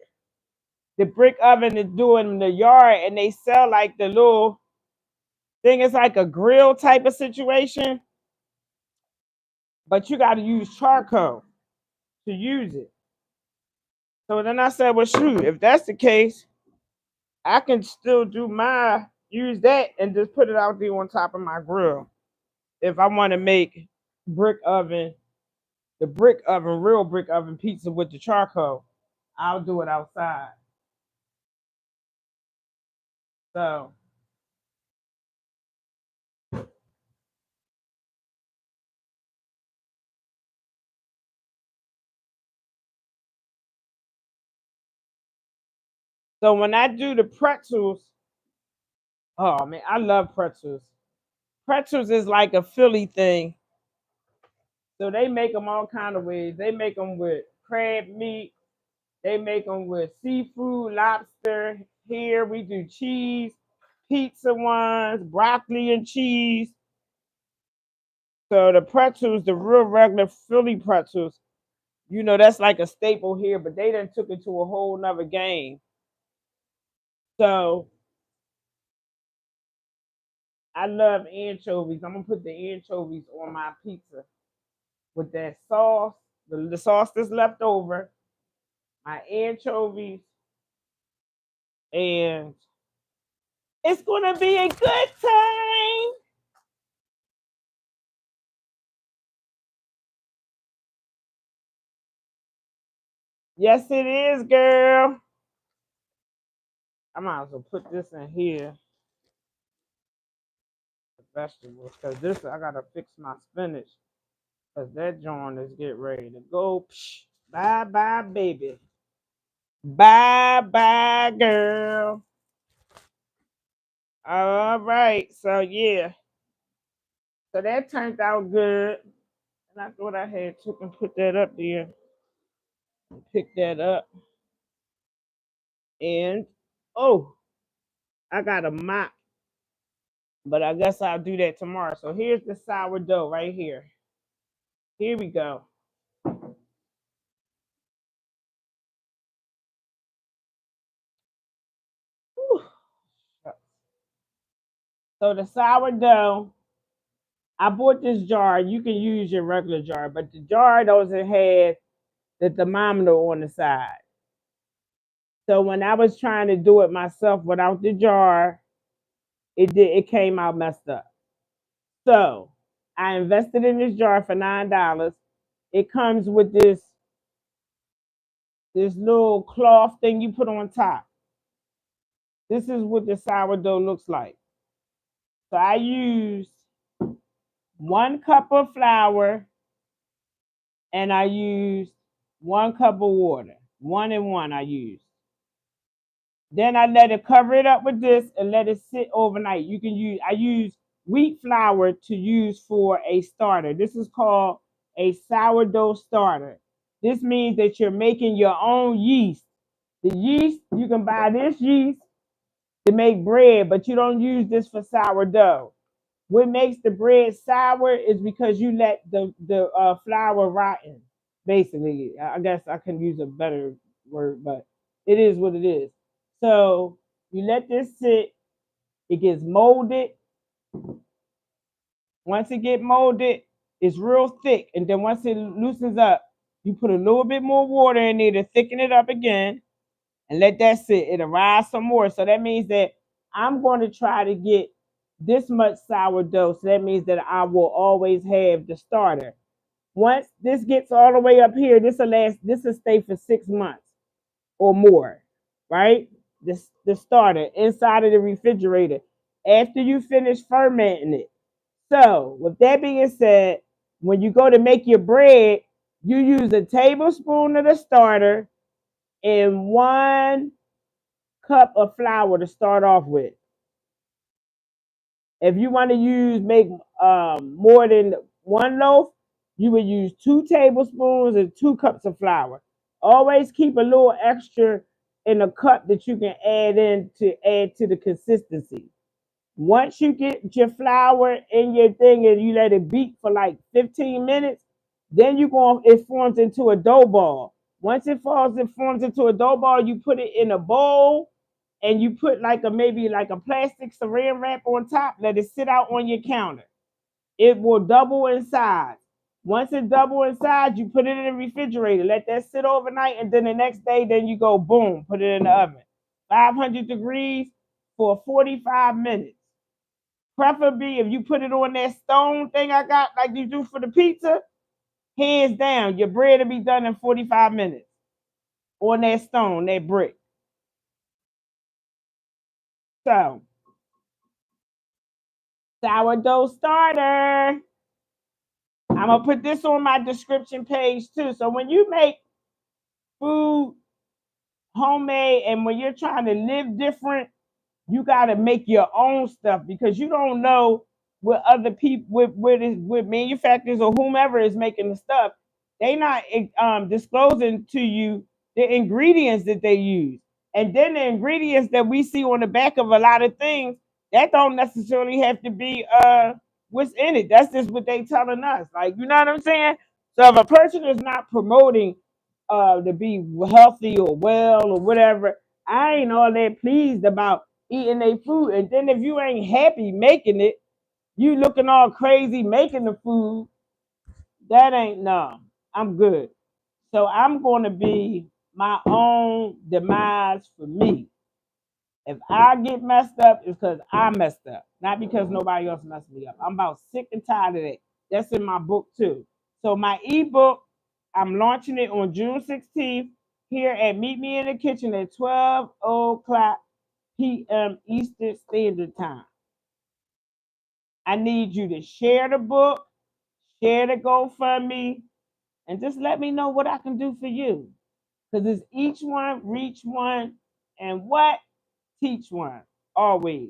the brick oven to do it in the yard, and they sell like the little thing. It's like a grill type of situation, but you got to use charcoal to use it. So then I said, well, shoot, if that's the case, I can still use that and just put it out there on top of my grill. If I want to make brick oven, the brick oven, real brick oven pizza with the charcoal, I'll do it outside. So so when I do the pretzels, oh man, I love pretzels. Pretzels is like a Philly thing. So they make them all kind of ways. They make them with crab meat. They make them with seafood, lobster. Here we do cheese, pizza ones, broccoli and cheese. So the pretzels, the real regular Philly pretzels, that's like a staple here, but they done took it to a whole nother game. So I love anchovies. I'm gonna put the anchovies on my pizza with that sauce, the sauce that's left over, my anchovies, and it's gonna be a good time. Yes, it is, girl. I might as well put this in here, the vegetables, because this I gotta fix my spinach, because that joint is getting ready to go. Psh, bye bye, baby. Bye bye, girl. All right, so yeah, so that turned out good, and I thought I had took and put that up there, and pick that up, and oh, I got a mop, but I guess I'll do that tomorrow. So here's the sourdough right here. Here we go. Whew. So the sourdough, I bought this jar. You can use your regular jar, but the jar doesn't have the thermometer on the side. So when I was trying to do it myself without the jar, it came out messed up. So I invested in this jar for $9. It comes with this little cloth thing you put on top. This is what the sourdough looks like. So I used 1 cup of flour and I used 1 cup of water. 1 and 1 I used. Then I let it cover it up with this and let it sit overnight. I use wheat flour to use for a starter. This is called a sourdough starter. This means that you're making your own yeast. The yeast, you can buy this yeast to make bread, but you don't use this for sourdough. What makes the bread sour is because you let the flour rotten. Basically, I guess I can use a better word, but it is what it is. So you let this sit. It gets molded. Once it get molded, it's real thick, and then once it loosens up, you put a little bit more water in there to thicken it up again, and let that sit. It'll rise some more. So that means that I'm going to try to get this much sourdough. So that means that I will always have the starter. Once this gets all the way up here, this will stay for 6 months or more, right? This the starter inside of the refrigerator after you finish fermenting it. So, with that being said, when you go to make your bread, you use a tablespoon of the starter and 1 cup of flour to start off with. If you want to make more than 1 loaf, you would use 2 tablespoons and 2 cups of flour. Always keep a little extra in a cup that you can add to the consistency. Once you get your flour in your thing and you let it beat for like 15 minutes, then it forms into a dough ball. Once it forms into a dough ball, you put it in a bowl and you put like a maybe like a plastic saran wrap on top. Let it sit out on your counter. It will double in size. Once it double in size, you put it in the refrigerator. Let that sit overnight, and then the next day, then you go boom, put it in the oven, 500 degrees for 45 minutes. Preferably, if you put it on that stone thing I got, like you do for the pizza, hands down, your bread will be done in 45 minutes on that stone, that brick. So, sourdough starter. I'm gonna put this on my description page too. So when you make food homemade and when you're trying to live different, you gotta make your own stuff because you don't know what other people with manufacturers or whomever is making the stuff. They not disclosing to you the ingredients that they use. And then the ingredients that we see on the back of a lot of things, that don't necessarily have to be what's in it. That's just what they telling us. Like, you know what I'm saying? So if a person is not promoting to be healthy or well or whatever, I ain't all that pleased about eating their food. And then if you ain't happy making it, you looking all crazy making the food, that ain't no. I'm good. So I'm going to be my own demise for me. If I get messed up, it's because I messed up, not because nobody else messed me up. I'm about sick and tired of that. That's in my book too. So my ebook, I'm launching it on June 16th here at Meet Me in the Kitchen at 12 o'clock p.m. Eastern Standard Time. I need you to share the book, share the GoFundMe, and just let me know what I can do for you. Because it's each one, reach one, and what? Teach one. Always.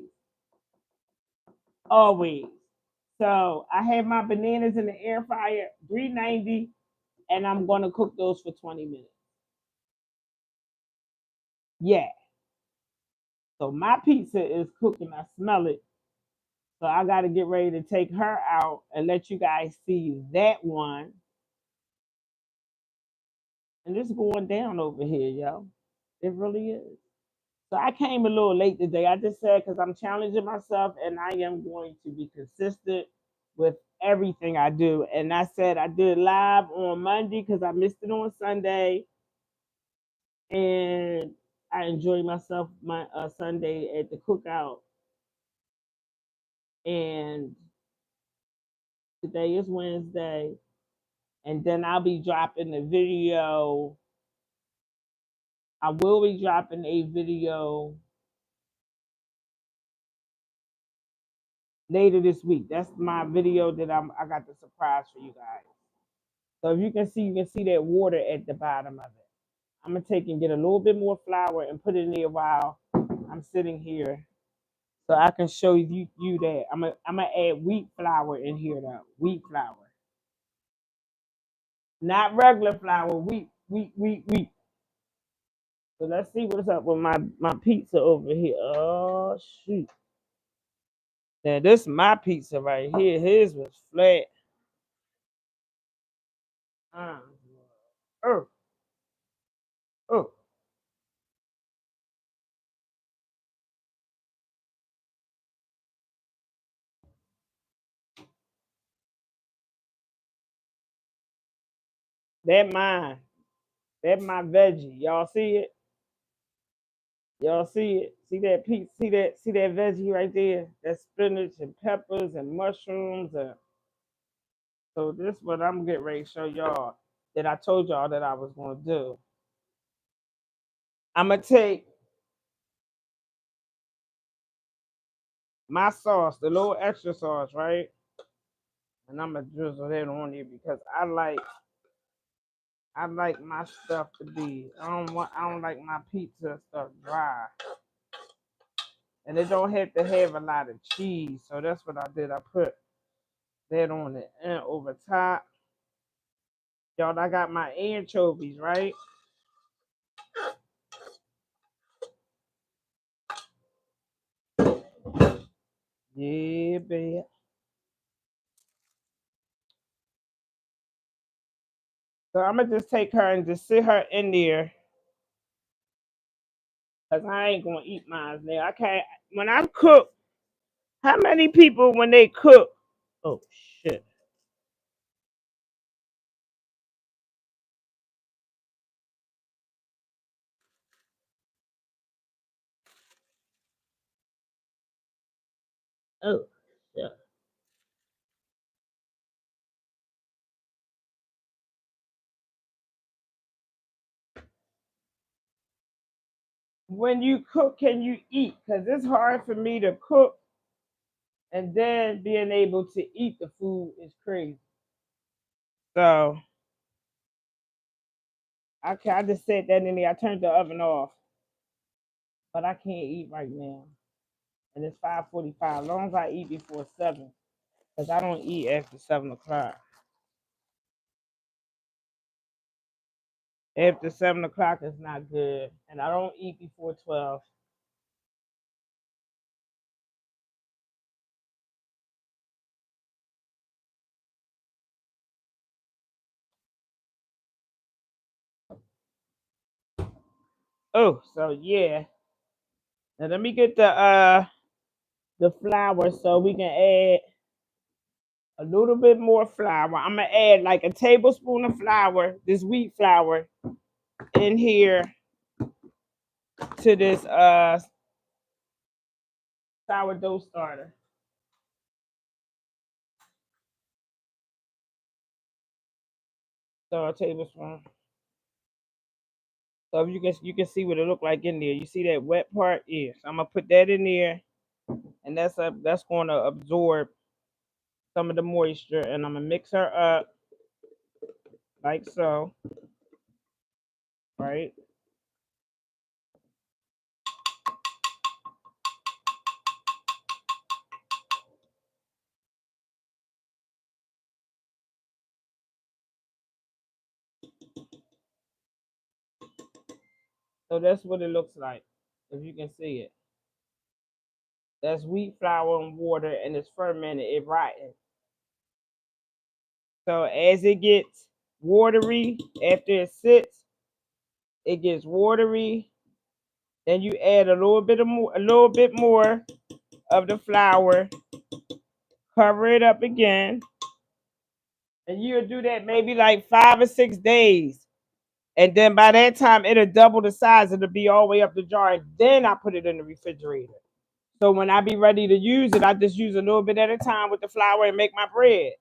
Always. So I have my bananas in the air fryer, 390, and I'm going to cook those for 20 minutes. Yeah. So my pizza is cooking. I smell it. So I got to get ready to take her out and let you guys see that one. And it's going down over here, yo. It really is. So I came a little late today. I just said because I'm challenging myself and I am going to be consistent with everything I do. And I said I did live on Monday because I missed it on Sunday. And I enjoyed myself my Sunday at the cookout. And today is Wednesday. And then I'll be dropping the video. I will be dropping a video later this week. That's my video that I got the surprise for you guys. So if you can see that water at the bottom of it. I'm gonna take and get a little bit more flour and put it in there while I'm sitting here, so I can show you that. I'm gonna add wheat flour in here though. Wheat flour, not regular flour. Wheat. So let's see what's up with my pizza over here. Oh shoot! Now this is my pizza right here. His was flat. Uh, oh, oh. That mine. That my veggie. Y'all see it? Y'all see it? See that piece? See that veggie right there? That's spinach and peppers and mushrooms. So this is what I'm getting ready to show y'all that I told y'all that I was gonna do. I'm gonna take my sauce, the little extra sauce, right? And I'm gonna drizzle that on here because I like my stuff to be. I don't like my pizza stuff dry, and it don't have to have a lot of cheese. So that's what I did. I put that on it and over top. Y'all, I got my anchovies, right? Yeah, babe. So I'm gonna just take her and just sit her in there, cause I ain't gonna eat mine there. I can't. When I cook, how many people when they cook? Oh shit. Oh shit. When you cook, can you eat? Cause it's hard for me to cook and then being able to eat the food is crazy. So I just said that in there. I turned the oven off, but I can't eat right now. And it's 5:45. As long as I eat before 7, because I don't eat after 7 o'clock. After 7 o'clock is not good. And I don't eat before 12. Oh, so yeah. Now let me get the flour so we can add a little bit more flour. I'm gonna add like a tablespoon of flour, this wheat flour, in here to this sourdough starter. So a tablespoon. So you can see what it look like in there. You see that wet part? Yes. I'm gonna put that in there, and that's gonna absorb some of the moisture, and I'm gonna mix her up like so, right? So that's what it looks like, if you can see it. That's wheat flour and water, and it's fermented. It rotten. So as it gets watery, after it sits, it gets watery. Then you add a little bit more of the flour. Cover it up again, and you'll do that maybe like 5 or 6 days. And then by that time, it'll double the size. It'll be all the way up the jar. And then I put it in the refrigerator. So when I be ready to use it, I just use a little bit at a time with the flour and make my bread.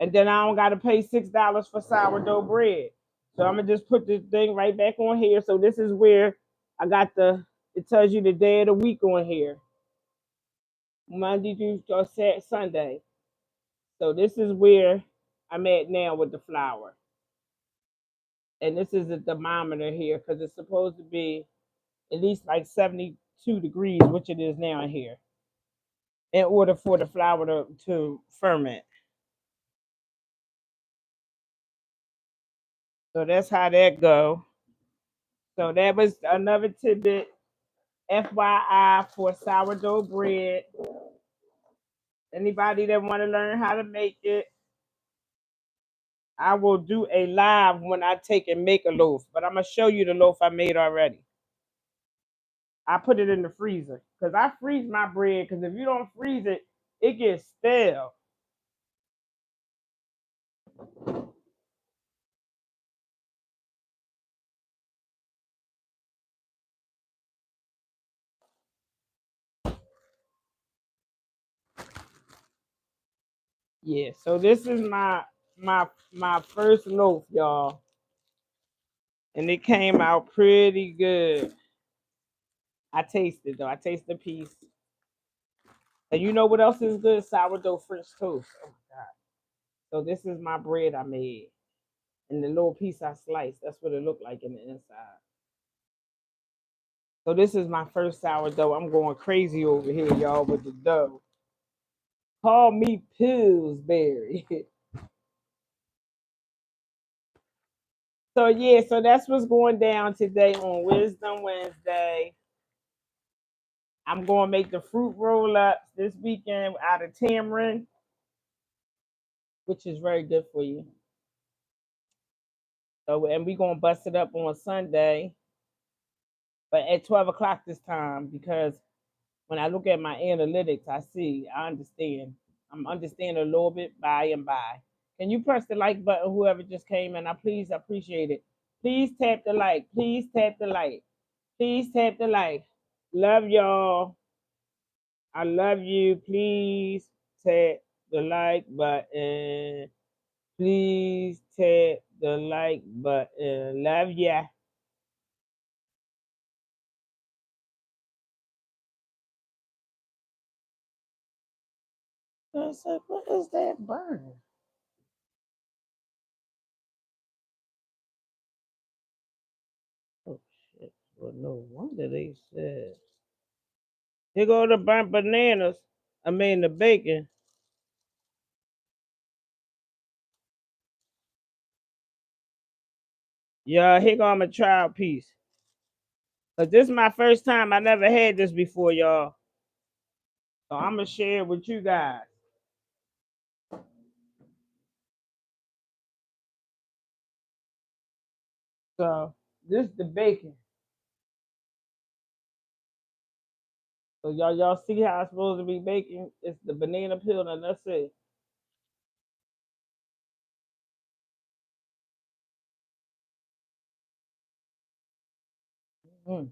And then I don't gotta pay $6 for sourdough bread. So I'm gonna just put this thing right back on here. So this is where I got it tells you the day of the week on here. Monday, Tuesday, Sunday. So this is where I'm at now with the flour. And this is a thermometer here because it's supposed to be at least like 72 degrees, which it is now in here, in order for the flour to ferment. So that's how that go. So that was another tidbit, FYI, for sourdough bread. Anybody that want to learn how to make it, I will do a live when I take and make a loaf. But I'm gonna show you the loaf I made already. I put it in the freezer because I freeze my bread. Because if you don't freeze it, it gets stale. Yeah, so this is my first loaf, y'all. And it came out pretty good. I tasted though. I tasted a piece. And you know what else is good? Sourdough French toast. Oh my god. So this is my bread I made. And the little piece I sliced. That's what it looked like in the inside. So this is my first sourdough. I'm going crazy over here, y'all, with the dough. Call me Pillsbury. So yeah, so that's what's going down today on Wisdom Wednesday. I'm going to make the fruit roll ups this weekend out of tamarind, which is very good for you. So, and we're going to bust it up on Sunday, but at 12 o'clock this time, because when I look at my analytics, I understand. I'm understanding a little bit by and by. Can you press the like button, whoever just came in? I please appreciate it. Please tap the like. Please tap the like. Please tap the like. Love y'all. I love you. Please tap the like button. Please tap the like button. Love ya. I said, what is that burn? Oh shit. Well, no wonder they said. Here go the burnt bananas. I mean the bacon. Yeah, here go my trial piece. Cause this is my first time. I never had this before, y'all. So I'm gonna share it with you guys. So this is the bacon. So y'all see how it's supposed to be bacon? It's the banana peel and that's it. Mm,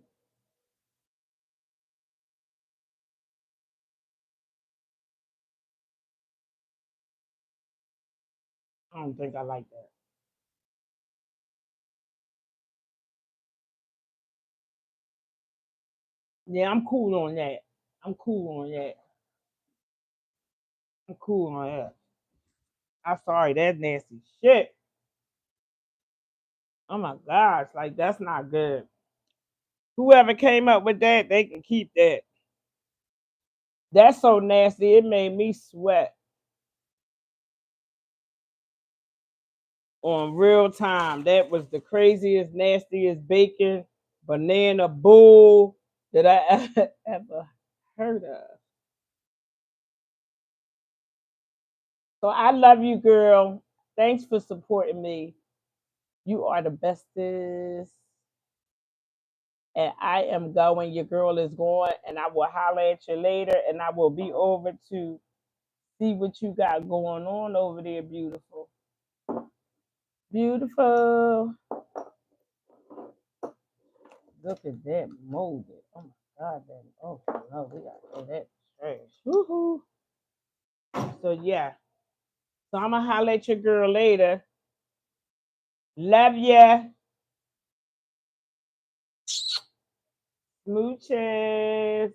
I don't think I like that. Yeah, I'm cool on that. I'm cool on that. I'm cool on that. I'm sorry, that's nasty shit. Oh my gosh, like that's not good. Whoever came up with that, they can keep that. That's so nasty. It made me sweat on real time. That was the craziest, nastiest bacon banana bull that I ever heard of. So I love you, girl. Thanks for supporting me. You are the bestest. And I am going. Your girl is going, and I will holler at you later. And I will be over to see what you got going on over there, beautiful. Beautiful. Look at that molded. Oh my god, that. Oh no, we gotta throw that trash. Woohoo. So yeah. So I'm gonna holler at your girl later. Love ya. Smooches.